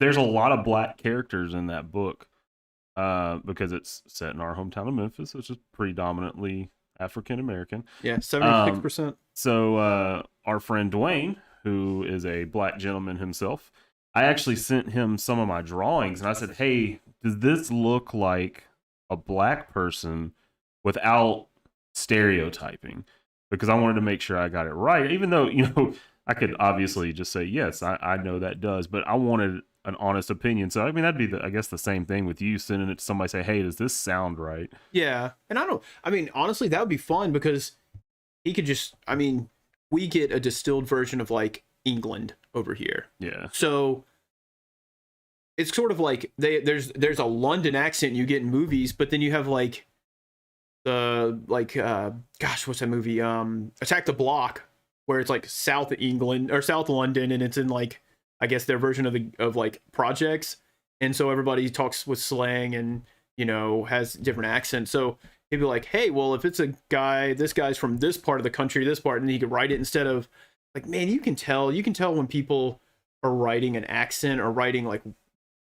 S1: There's a lot of black characters in that book because it's set in our hometown of Memphis, which is predominantly African American.
S2: Yeah, 76%.
S1: So our friend Dwayne, who is a black gentleman himself, I actually sent him some of my drawings, and I said, "Hey, does this look like a black person without stereotyping?" Because I wanted to make sure I got it right, even though, you know, I could obviously just say, yes, I know that does, but I wanted an honest opinion. So, I mean, that'd be, I guess, the same thing with you sending it to somebody, say, "Hey, does this sound right?"
S2: Yeah. And I mean, honestly, that would be fun because he could just, I mean, we get a distilled version of like England over here.
S1: Yeah.
S2: So it's sort of like there's a London accent you get in movies, but then you have like gosh, what's that movie? Attack the Block, where it's like South England or South London, and it's in like, I guess, their version of like projects, and so everybody talks with slang and, you know, has different accents. So he'd be like, "Hey, well, if it's a guy, this guy's from this part of the country, this part," and he could write it instead of like, man, you can tell when people are writing an accent or writing like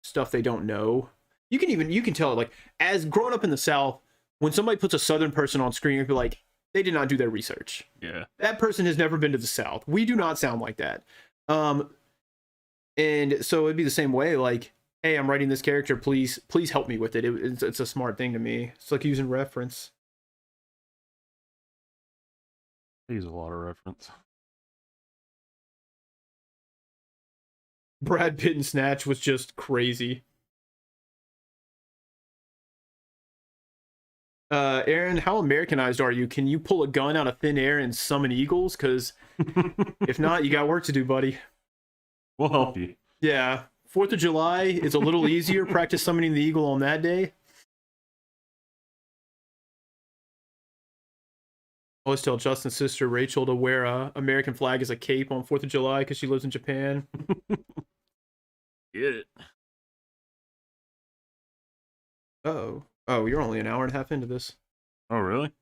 S2: stuff they don't know. You can tell, like, as growing up in the South, when somebody puts a Southern person on screen, you'd be like, they did not do their research.
S1: Yeah.
S2: That person has never been to the South. We do not sound like that. And so it'd be the same way, like, hey, I'm writing this character, please help me with it. It's a smart thing to me. It's like using reference.
S1: I use a lot of reference.
S2: Brad Pitt in Snatch was just crazy. Aaron, how Americanized are you? Can you pull a gun out of thin air and summon eagles? Because if not, you got work to do, buddy.
S1: We'll help you.
S2: Yeah. 4th of July is a little easier. Practice summoning the eagle on that day. Always tell Justin's sister Rachel to wear a American flag as a cape on 4th of July because she lives in Japan.
S1: Get it.
S2: Uh-oh. Oh, you're only an hour and a half into this.
S1: Oh, really?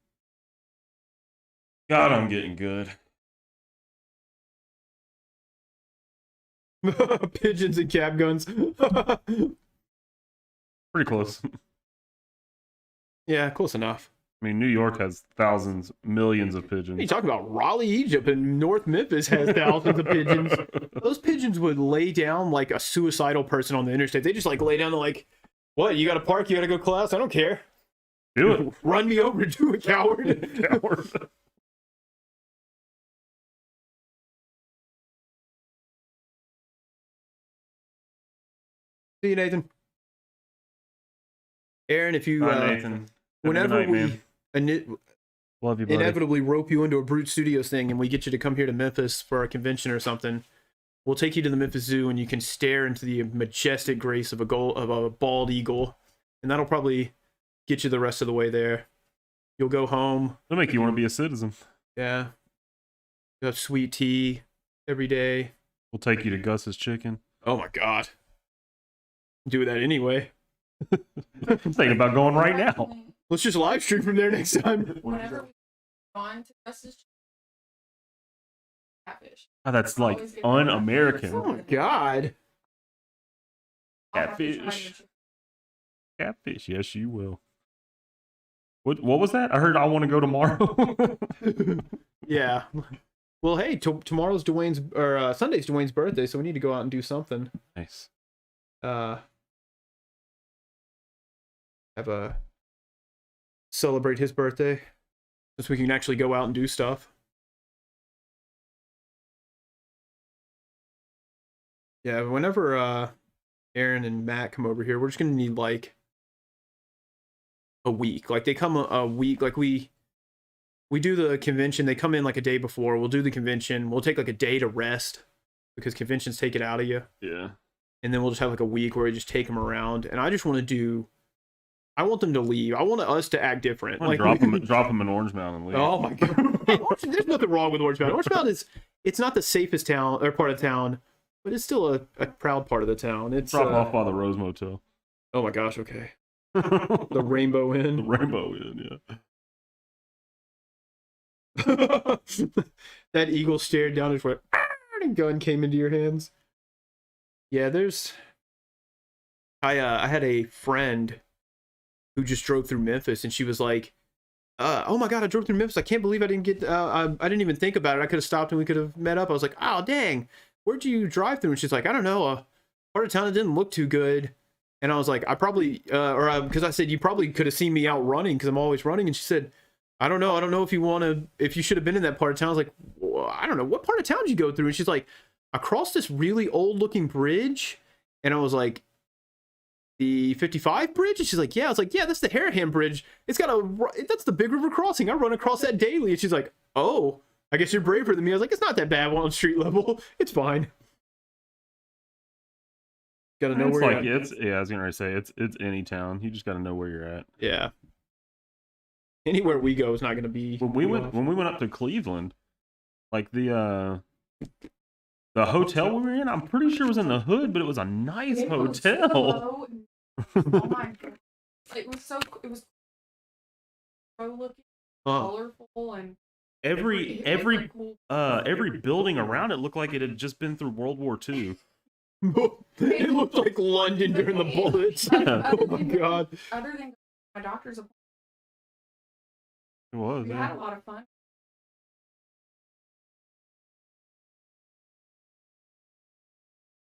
S1: God, I'm getting good.
S2: Pigeons and cap guns.
S1: Pretty close.
S2: Yeah, close enough.
S1: I mean, New York has thousands, millions of
S2: What are you
S1: pigeons.
S2: talking about? Raleigh, Egypt, and North Memphis has thousands of pigeons. Those pigeons would lay down like a suicidal person on the interstate. They just like lay down and like, what? You got to park? You got to go class? I don't care.
S1: Do it.
S2: Run me over, do it, coward.
S1: Coward.
S2: See you, Nathan. Aaron, if you,
S1: Bye, Nathan. Have a good
S2: whenever
S1: night,
S2: we
S1: man. Love you, buddy.
S2: inevitably rope you into a Brute Studios thing and we get you to come here to Memphis for a convention or something, we'll take you to the Memphis Zoo and you can stare into the majestic grace of a bald eagle, and that'll probably get you the rest of the way there. You'll go home.
S1: It'll make you want to be a citizen.
S2: Yeah. You have sweet tea every day.
S1: We'll take you to Gus's Chicken.
S2: Oh my god. Do that anyway.
S1: I'm thinking about going right now.
S2: Let's just live stream from there next time.
S3: Whenever we gone to Justice catfish.
S1: Oh, that's like
S3: Always get
S2: Oh
S1: un-American.
S2: my god.
S3: I'll have to try
S1: Catfish.
S3: your-
S1: Catfish, yes, you will. What was that? I heard I want to go tomorrow.
S2: Yeah. Well, hey, tomorrow's Dwayne's or Sunday's Dwayne's birthday, so we need to go out and do something.
S1: Nice.
S2: Have a celebrate his birthday, so we can actually go out and do stuff. Yeah, whenever Aaron and Matt come over here, we're just gonna need like a week. Like they come a week. Like we do the convention. They come in like a day before. We'll do the convention. We'll take like a day to rest because conventions take it out of you.
S1: Yeah.
S2: And then we'll just have like a week where we just take them around. And I just want to do. I want them to leave. I want us to act different.
S1: Like, drop them in Orange Mountain and leave.
S2: Oh my god! There's nothing wrong with Orange Mountain. Orange Mountain it's not the safest town or part of town, but it's still a proud part of the town. It's
S1: Drop off by the Rose Motel.
S2: Oh my gosh! Okay.
S1: The
S2: The Rainbow Inn.
S1: Rainbow Inn, yeah.
S2: That eagle stared down and went, and gun came into your hands. Yeah, there's. I had a friend who just drove through Memphis, and she was like, "Oh my god, I drove through Memphis! I can't believe I didn't get. I didn't even think about it. I could have stopped and we could have met up." I was like, "Oh dang, where'd you drive through?" And she's like, "I don't know, part of town that didn't look too good." And I was like, "I probably, because I said you probably could have seen me out running because I'm always running." And she said, I don't know if you should have been in that part of town." I was like, well, "I don't know, what part of town did you go through?" And she's like, "Across this really old looking bridge." And I was like, "The 55 bridge?" And she's like, "Yeah." I was like, "Yeah, that's the Harahan Bridge. That's the Big River Crossing. I run across that daily." And she's like, "Oh, I guess you're braver than me." I was like, "It's not that bad on street level. It's fine." Gotta know
S1: It's
S2: where
S1: like
S2: you're at.
S1: it's yeah. I was gonna say it's any town. You just got to know where you're at.
S2: Yeah. Anywhere we go is not gonna be.
S1: When we went up to Cleveland, like the hotel we were in, I'm pretty sure it was in the hood, but it was a nice
S3: It was
S1: hotel.
S3: so- oh my god! It was so looking colorful and
S1: Every building around it looked like it had just been through World War II.
S2: It looked like London during the bullets.
S1: Yeah.
S2: Oh my god.
S3: Other than my doctor's appointment,
S1: It was,
S3: We
S1: yeah.
S3: had a lot of fun.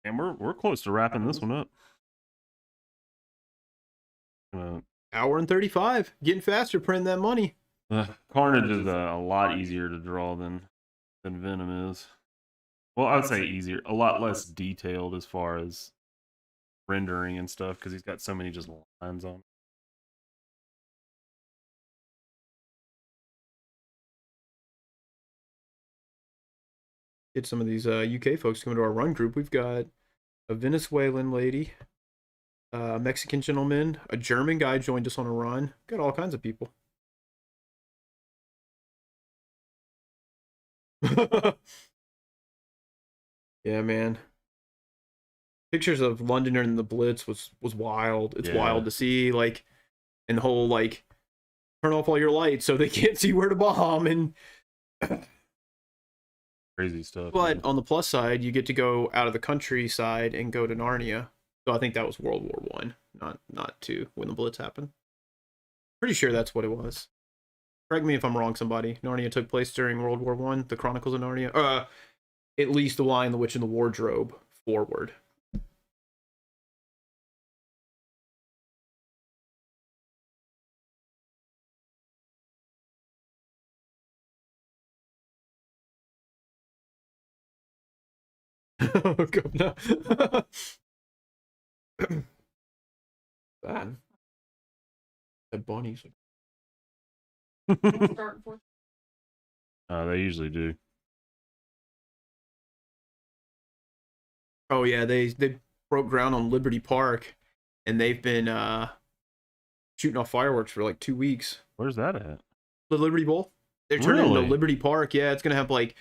S1: And we're close to wrapping this one up.
S2: Hour and 35. Getting faster, printing that money.
S1: Carnage is a lot easier to draw than Venom is. Well, I would say easier, a lot less detailed as far as rendering and stuff because he's got so many just lines on.
S2: Get some of these UK folks to come to our run group. We've got a Venezuelan lady, a Mexican gentleman, a German guy joined us on a run. Got all kinds of people. Yeah, man. Pictures of London during the Blitz was wild. It's wild to see, like, and the whole like turn off all your lights so they can't see where to bomb and
S1: crazy stuff.
S2: But
S1: man.
S2: on the plus side, you get to go out of the countryside and go to Narnia. So I think that was World War One, not two, when the Blitz happened. Pretty sure that's what it was. Correct me if I'm wrong, somebody. Narnia took place during World War One, the Chronicles of Narnia. At least The Lion, the Witch, and the Wardrobe forward. Oh god, no. Bad. The bunnies.
S3: Start and forth.
S1: They usually do.
S2: Oh yeah, they broke ground on Liberty Park, and they've been shooting off fireworks for like 2 weeks.
S1: Where's that at?
S2: The Liberty Bowl. They're turning into
S1: Really?
S2: Liberty Park. Yeah, it's gonna have like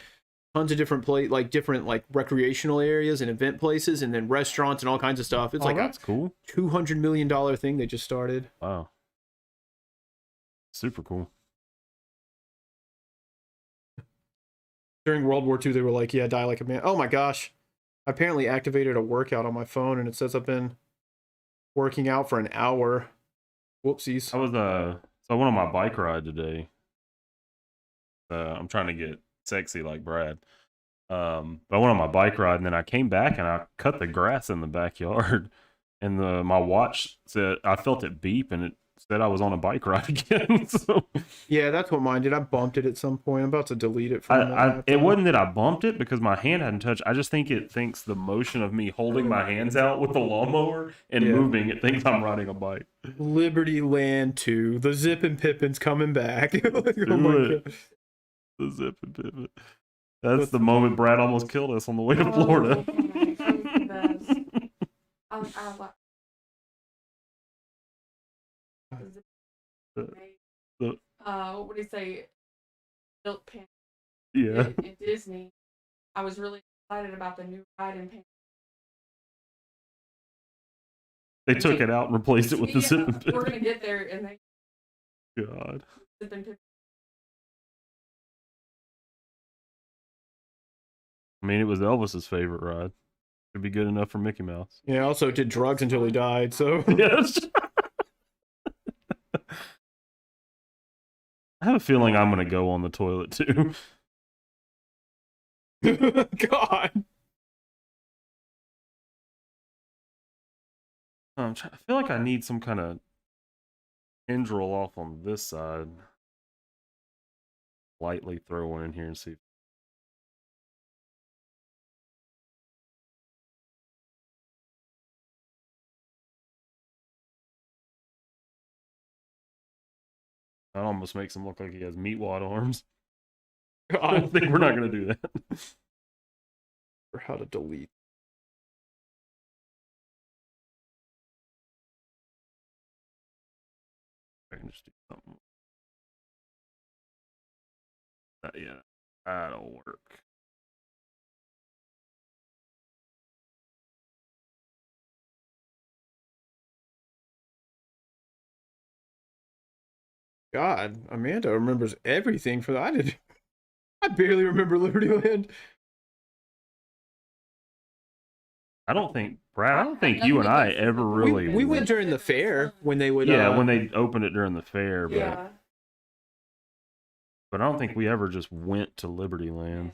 S2: tons of different different recreational areas and event places, and then restaurants and all kinds of stuff. It's like
S1: that's cool.
S2: $200 million thing they just started.
S1: Wow. Super cool.
S2: During World War II, they were like, "Yeah, die like a man." Oh my gosh! I apparently activated a workout on my phone, and it says I've been working out for an hour. Whoopsies.
S1: I was so I went on my bike ride today. I'm trying to get sexy like Brad. But I went on my bike ride and then I came back and I cut the grass in the backyard, and my watch said, I felt it beep and it said I was on a bike ride again. So
S2: Yeah, that's what mine did. I bumped it at some point. I'm about to delete it from
S1: it wasn't that I bumped it because my hand hadn't touched. I just think it thinks the motion of me holding my hands out with the lawnmower and moving, it thinks I'm riding a bike.
S2: Liberty Land 2. The Zip and Pippin's coming back. Oh
S1: Do
S2: my
S1: it.
S2: God.
S1: The zip and pivot. That's the moment Brad almost killed us on the way to Florida.
S3: What do you say? Built Pan.
S1: Yeah.
S3: In Disney. I was really excited about the new ride in Pan.
S1: They took it out and replaced it with the zip and pivot.
S3: We're gonna get there, and they.
S1: God.
S3: Zip and pivot.
S1: I mean, it was Elvis's favorite ride. It'd be good enough for Mickey Mouse.
S2: Yeah, also did drugs until he died, so.
S1: Yes. I have a feeling I'm going to go on the toilet too.
S2: God.
S1: I feel like I need some kind of tendril off on this side. Lightly throw one in here and see. That almost makes him look like he has meatwad arms. I don't think we're not going to do that.
S2: Or how to delete.
S1: I can just do something. Yeah, that'll work.
S2: God, Amanda remembers everything for that. I barely remember Liberty Land.
S1: I don't think, Brad, I don't think you and I ever really.
S2: We went during the fair when they would.
S1: Yeah, when they opened it during the fair, but
S3: Yeah.
S1: But I don't think we ever just went to Liberty Land.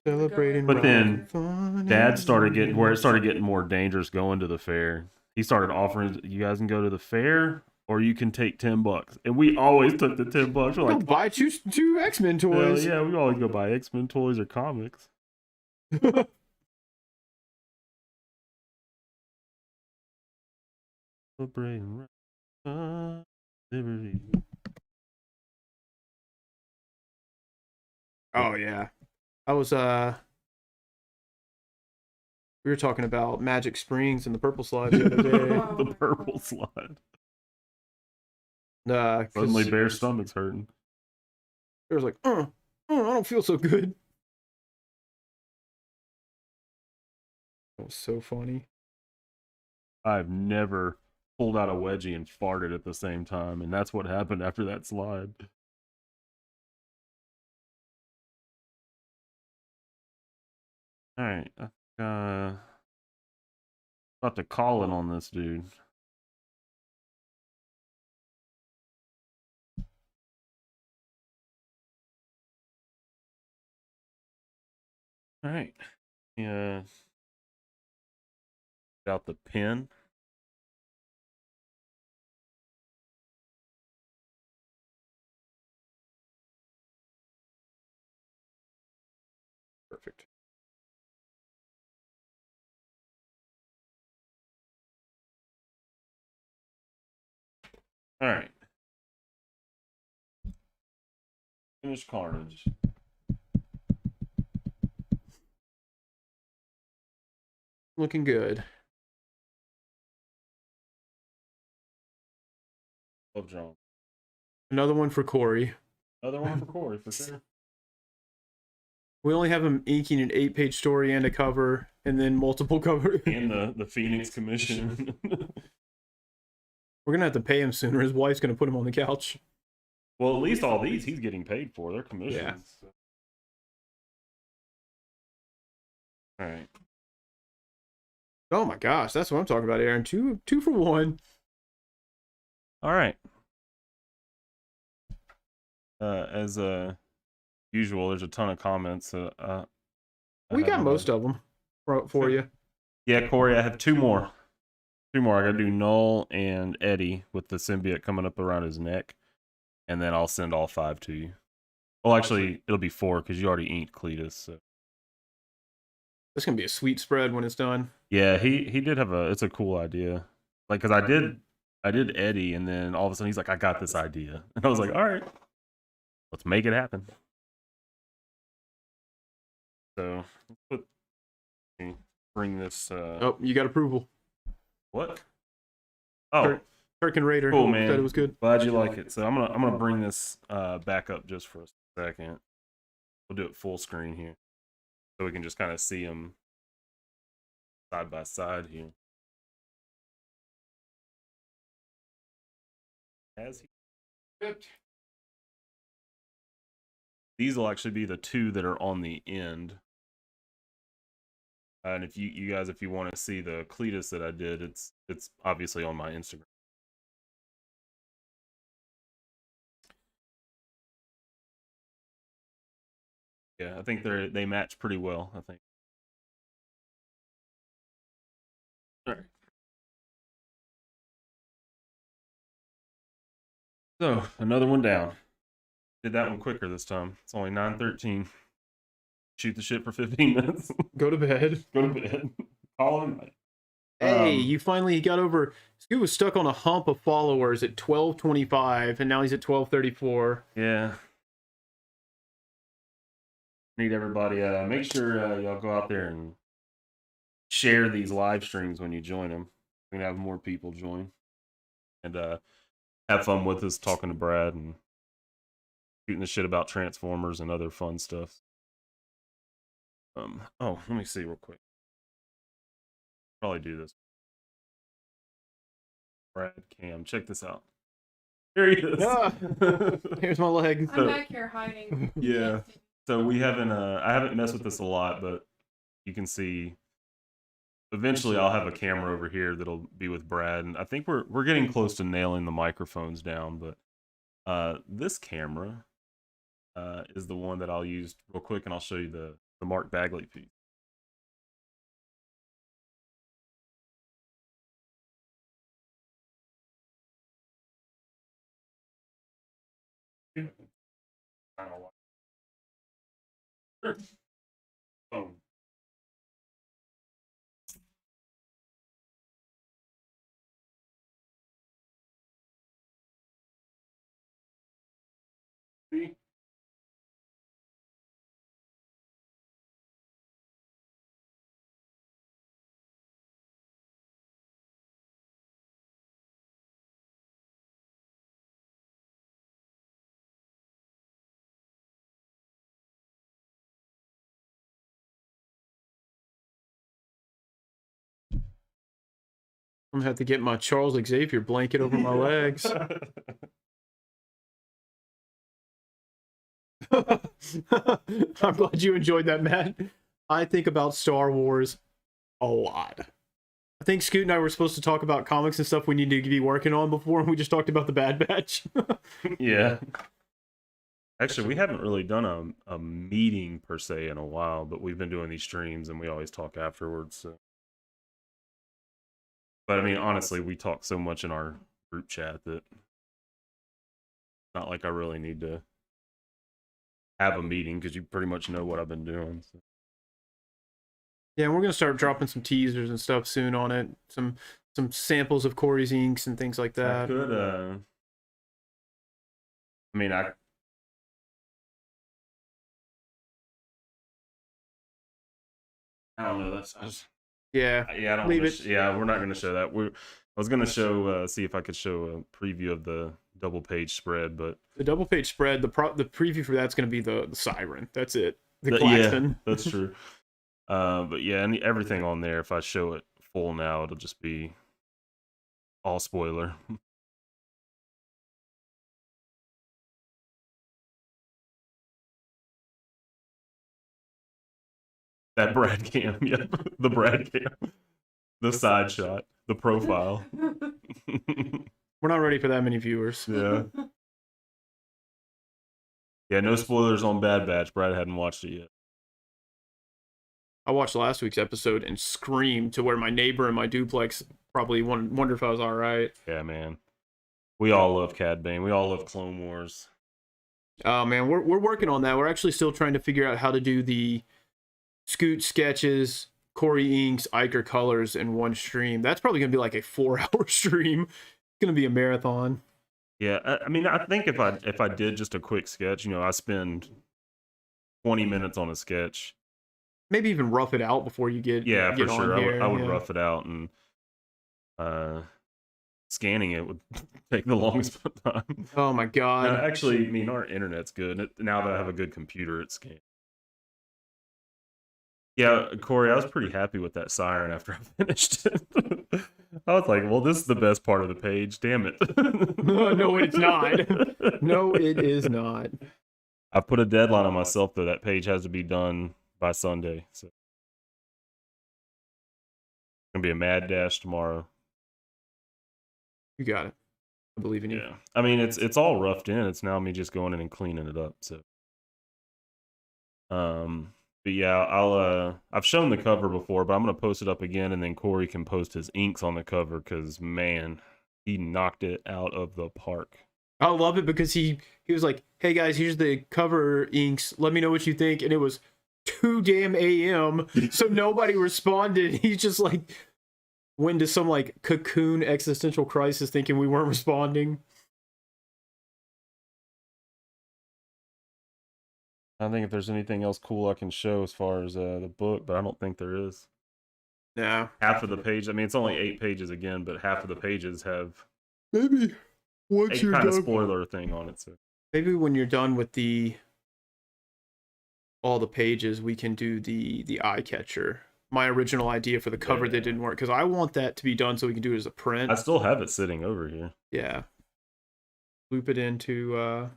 S2: Celebrating.
S1: But then
S2: rock, fun,
S1: Dad
S2: and
S1: started getting where it started getting
S2: music.
S1: more dangerous going to the fair. He started offering, you guys can go to the fair or you can take $10. And we always took the $10. We're
S2: Go
S1: like,
S2: buy two X-Men
S1: hell
S2: toys.
S1: yeah, we always go buy X-Men toys or comics. Celebrating Liberty.
S2: Oh yeah. I was we were talking about Magic Springs and the purple slide the other day.
S1: The purple slide.
S2: 'Cause
S1: Suddenly Bear's stomach's hurting.
S2: it was like, I don't feel so good. That was so funny.
S1: I've never pulled out a wedgie and farted at the same time, and that's what happened after that slide. All right, about to call it on this dude. All right, yeah. Get out the pen.
S2: Perfect.
S1: All right. Finish Carnage.
S2: Looking good.
S1: Love John.
S2: Another one for Corey.
S1: Another one for Corey, for sure.
S2: We only have him inking an 8-page story and a cover, and then multiple cover.
S1: And the Phoenix Commission.
S2: We're gonna have to pay him sooner. His wife's gonna put him on the couch.
S1: Well, at least all these he's getting paid for. They're commissions.
S2: Yeah.
S1: All right.
S2: Oh my gosh, that's what I'm talking about, Aaron. Two for one.
S1: All right. As usual, there's a ton of comments.
S2: We got most of them for you.
S1: Yeah, Corey, I have two more. I gotta do Null and Eddie with the symbiote coming up around his neck, and then I'll send all 5 to you. Well, actually, it'll be 4 because you already inked Cletus. So.
S2: This gonna be a sweet spread when it's done.
S1: Yeah, he did have it's a cool idea. Like, cause I did Eddie, and then all of a sudden he's like, I got this idea, and I was like, all right, let's make it happen. So bring this.
S2: Oh, you got approval.
S1: What? Oh,
S2: Kirk and Raider.
S1: cool, man.
S2: Said it was good.
S1: Glad you like it. So I'm gonna bring this back up just for a second. We'll do it full screen here, so we can just kind of see them side by side here. Has he? These will actually be the 2 that are on the end. And if you guys, if you want to see the Cletus that I did, it's obviously on my Instagram. Yeah, I think they match pretty well, I think. All right. So, another one down. Did that one quicker this time. It's only 9:13. Shoot the shit for 15 minutes.
S2: Go to bed.
S1: Go to bed. Call it a night.
S2: Hey, you finally got over. Scoot was stuck on a hump of followers at 1225, and now he's at 1234.
S1: Yeah. Need everybody. Make sure y'all go out there and share these live streams when you join them. We're gonna have more people join and have fun with us, talking to Brad and shooting the shit about Transformers and other fun stuff. Oh, let me see real quick. Probably do this. Brad Cam, check this out. Here he is.
S2: Ah, here's my leg.
S3: I'm back here hiding.
S1: Yeah. So we haven't. I haven't messed with this a lot, but you can see. Eventually, I'll have a camera over here that'll be with Brad, and I think we're getting close to nailing the microphones down. But This camera is the one that I'll use real quick, and I'll show you the Mark Bagley piece. I don't know why. Boom. See?
S2: I'm gonna have to get my Charles Xavier blanket over my legs. I'm glad you enjoyed that, Matt. I think about Star Wars a lot. I think Scoot and I were supposed to talk about comics and stuff we need to be working on before, and we just talked about the Bad Batch.
S1: Yeah. Actually, we haven't really done a meeting per se in a while, but we've been doing these streams and we always talk afterwards. So. But I mean, honestly, we talk so much in our group chat that it's not like I really need to have a meeting because you pretty much know what I've been doing. So.
S2: Yeah, and we're gonna start dropping some teasers and stuff soon on it. Some samples of Corey's inks and things like that.
S1: I could, I mean, I don't know.
S2: Yeah,
S1: yeah, I don't.
S2: leave it.
S1: Yeah, we're not going to show that. I was going to show, see if I could show a preview of the double page spread, but
S2: The double page spread. The preview for that's gonna be the siren. That's it. The
S1: yeah,
S2: klaxon.
S1: that's true. But yeah, and everything on there. If I show it full now, it'll just be all spoiler. That Brad cam, yeah, the Brad cam, the side shot, the profile.
S2: We're not ready for that many viewers.
S1: Yeah. Yeah, no spoilers on Bad Batch. Brad hadn't watched it yet.
S2: I watched last week's episode and screamed to where my neighbor in my duplex probably wonder if I was all right.
S1: Yeah, man. We all love Cad Bane. We all love Clone Wars.
S2: Oh man, we're working on that. We're actually still trying to figure out how to do the Scoot sketches, Corey inks, Iker colors in one stream. That's probably gonna be like a 4-hour stream. It's gonna be a marathon.
S1: Yeah, I mean, I think if I did just a quick sketch, I spend 20 minutes on a sketch.
S2: Maybe even rough it out before you get
S1: for
S2: on
S1: sure.
S2: here.
S1: I would rough it out, and scanning it would take the longest time.
S2: Oh my god!
S1: Actually, I mean, our internet's good now that I have a good computer. It's scanned. Yeah, Corey, I was pretty happy with that siren after I finished it. I was like, well, this is the best part of the page. Damn it.
S2: No, it's not. No, it is not.
S1: I put a deadline on myself, though. That page has to be done by Sunday. So it's going to be a mad dash tomorrow.
S2: You got it. I believe in you.
S1: Yeah. I mean, it's all roughed in. It's now me just going in and cleaning it up. So, but yeah, I've shown the cover before, but I'm gonna post it up again, and then Corey can post his inks on the cover because man, he knocked it out of the park.
S2: I love it because he was like, "Hey guys, here's the cover inks. Let me know what you think." And it was 2 damn a.m. so nobody responded. He's just like went to some like cocoon existential crisis, thinking we weren't responding.
S1: I think if there's anything else cool I can show as far as the book, but I don't think there is.
S2: Yeah.
S1: Half of the page. I mean, it's only 8 pages again, but half of the pages have
S2: Maybe once
S1: a kind of spoiler thing on it. So
S2: maybe when you're done with all the pages, we can do the eye catcher. My original idea for the cover that didn't work because I want that to be done so we can do it as a print.
S1: I still have it sitting over here.
S2: Yeah. Loop it into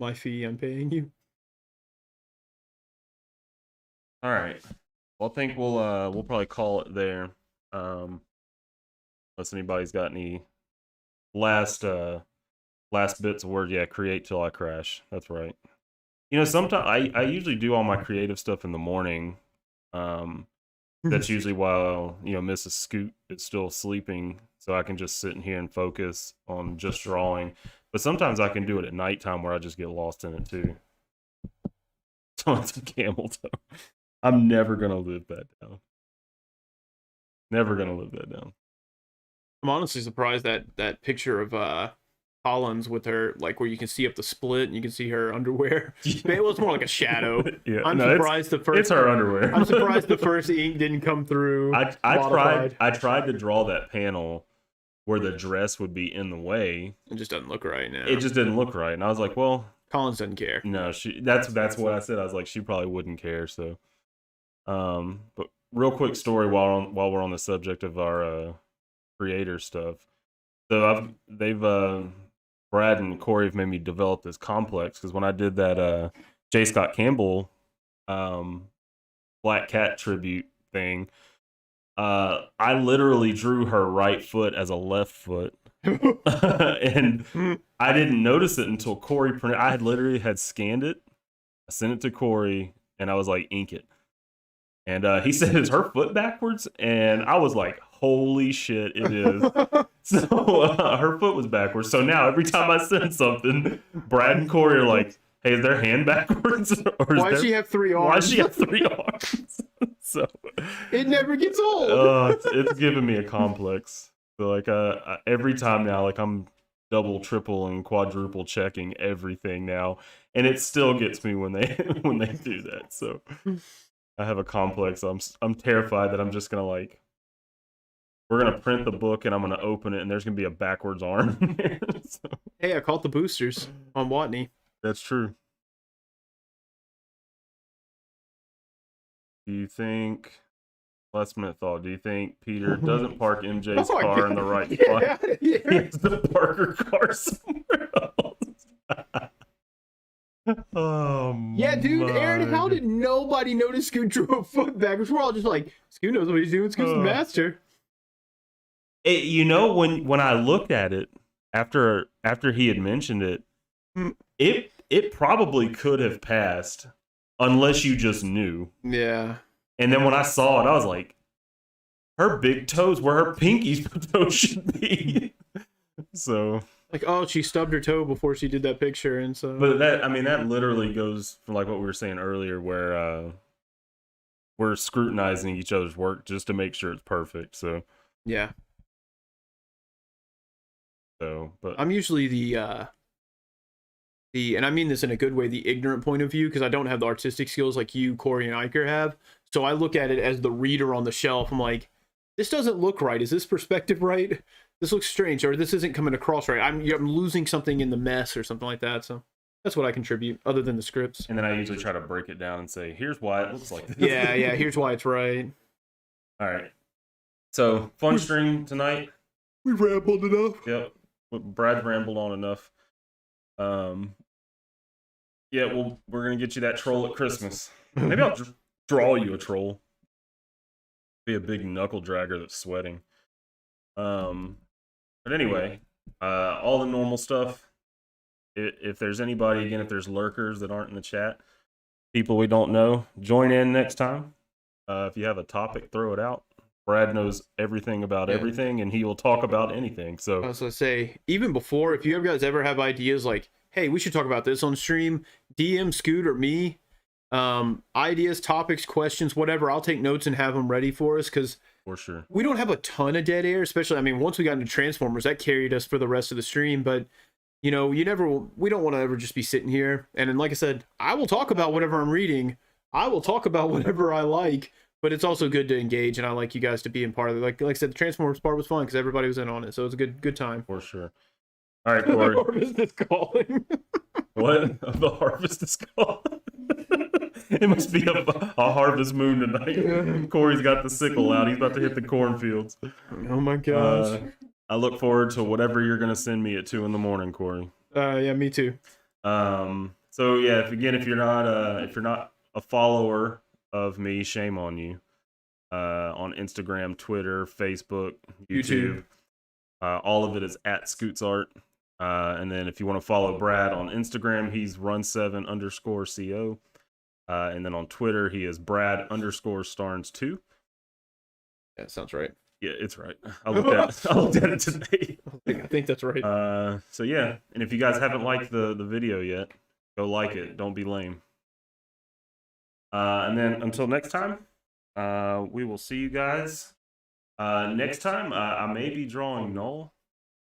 S2: my fee I'm paying you.
S1: All right. Well, I think we'll probably call it there. Unless anybody's got any last last bits of word, yeah, create till I crash. That's right. You know, sometimes I usually do all my creative stuff in the morning. That's usually while, you know, Mrs. Scoot is still sleeping, so I can just sit in here and focus on just drawing. But sometimes I can do it at nighttime where I just get lost in it too. So it's a camel toe. I'm never gonna live that down. Never gonna live that down.
S2: I'm honestly surprised that that picture of Collins with her, like where you can see up the split and you can see her underwear. Well, it's more like a shadow.
S1: Yeah,
S2: I'm
S1: no,
S2: surprised the first.
S1: It's her underwear.
S2: I'm surprised the first ink didn't come through.
S1: I
S2: modified.
S1: tried to draw that panel where the dress would be in the way.
S2: It just doesn't look right now.
S1: It just didn't look right, and I was like, well,
S2: Collins doesn't care.
S1: no, that's what I said. I was like, she probably wouldn't care. So, but real quick story while we're on the subject of our creator stuff. So Brad and Corey have made me develop this complex, because when I did that J. Scott Campbell Black Cat tribute thing, I literally drew her right foot as a left foot. And I didn't notice it until Corey printed. I had scanned it, I sent it to Corey, and I was like, ink it. And he said, is her foot backwards? And I was like, holy shit, it is. So her foot was backwards. So now every time I send something, Brad and Corey are like, hey, is their hand backwards? Or
S2: Why does she have 3 arms?
S1: Why does she have 3 arms? So
S2: it never gets old.
S1: It's giving me a complex. So like every time now, like I'm double, triple, and quadruple checking everything now, and it still gets me when they do that. So I have a complex. I'm terrified that I'm just gonna we're gonna print the book and I'm gonna open it and there's gonna be a backwards arm in there. So.
S2: Hey, I caught the boosters on Watney.
S1: That's true. Do you think? Last minute thought. Do you think Peter doesn't park MJ's car in the right spot? He has the Parker car somewhere else. Oh,
S2: yeah, dude,
S1: my.
S2: Aaron, how did nobody notice Scoot drew a foot backwards? We're all just like, Scoot knows what he's doing. Scoot's the master.
S1: You know, when I looked at it after he had mentioned it, it probably could have passed unless you just knew.
S2: Yeah.
S1: And then when I saw it, I was like, her big toes where her pinky toes should be. So.
S2: Like, oh, she stubbed her toe before she did that picture, and so.
S1: But that literally goes from like what we were saying earlier, where we're scrutinizing each other's work just to make sure it's perfect. So
S2: yeah.
S1: So, but
S2: I'm usually the and I mean this in a good way, the ignorant point of view, because I don't have the artistic skills like you, Corey, and Iker have. So I look at it as the reader on the shelf. I'm like, this doesn't look right. Is this perspective right? This looks strange, or this isn't coming across right. I'm losing something in the mess or something like that. So that's what I contribute, other than the scripts.
S1: And then I usually try to break it down and say, here's why it looks like this.
S2: Yeah, here's why it's right.
S1: All right. So, fun stream tonight.
S2: We rambled enough.
S1: Yep. Brad rambled on enough. Yeah, well, we're going to get you that troll at Christmas. Maybe I'll draw you a troll. Be a big knuckle dragger that's sweating. But anyway, all the normal stuff. If there's anybody, again, if there's lurkers that aren't in the chat, people we don't know, join in next time. If you have a topic, throw it out. Brad knows everything about everything, and he will talk about anything. So
S2: I was gonna say, even before, if you guys ever have ideas like, hey, we should talk about this on stream, DM Scoot or me, ideas, topics, questions, whatever, I'll take notes and have them ready for us, because
S1: for sure,
S2: we don't have a ton of dead air, especially, I mean, once we got into Transformers, that carried us for the rest of the stream, but you know, we don't want to ever just be sitting here. And then, like I said, I will talk about whatever I'm reading. I will talk about whatever I like, but it's also good to engage, and I like you guys to be in part of it. Like I said, the Transformers part was fun because everybody was in on it, so it was a good time.
S1: For sure. All right, Corey.
S2: The harvest is calling.
S1: What? The harvest is calling? It must be a harvest moon tonight. Corey's got the sickle out. He's about to hit the cornfields.
S2: Oh my gosh.
S1: I look forward to whatever you're going to send me at 2 a.m, Corey.
S2: Yeah, me too.
S1: So yeah, if you're not a follower of me, shame on you. On Instagram, Twitter, Facebook, YouTube. All of it is at Scoots Art. And then if you want to follow Brad on Instagram, he's run7_co. And then on Twitter, he is Brad_Starnes2.
S2: That sounds right.
S1: Yeah, it's right. I looked at it today.
S2: I think that's right.
S1: So yeah, and if you guys haven't liked the video yet, go like it. Don't be lame. And then until next time, we will see you guys. Next time, I may be drawing Null.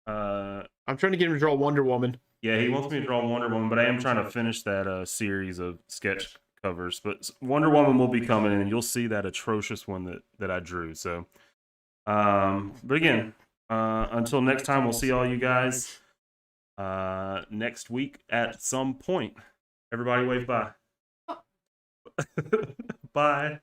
S2: I'm trying to get him to draw Wonder Woman.
S1: Yeah, he wants me to draw Wonder Woman, but I am trying to finish that series of sketch covers. But Wonder Woman will be coming, and you'll see that atrocious one that I drew. So, but again, until next time, we'll see all you guys next week at some point. Everybody wave bye. Bye.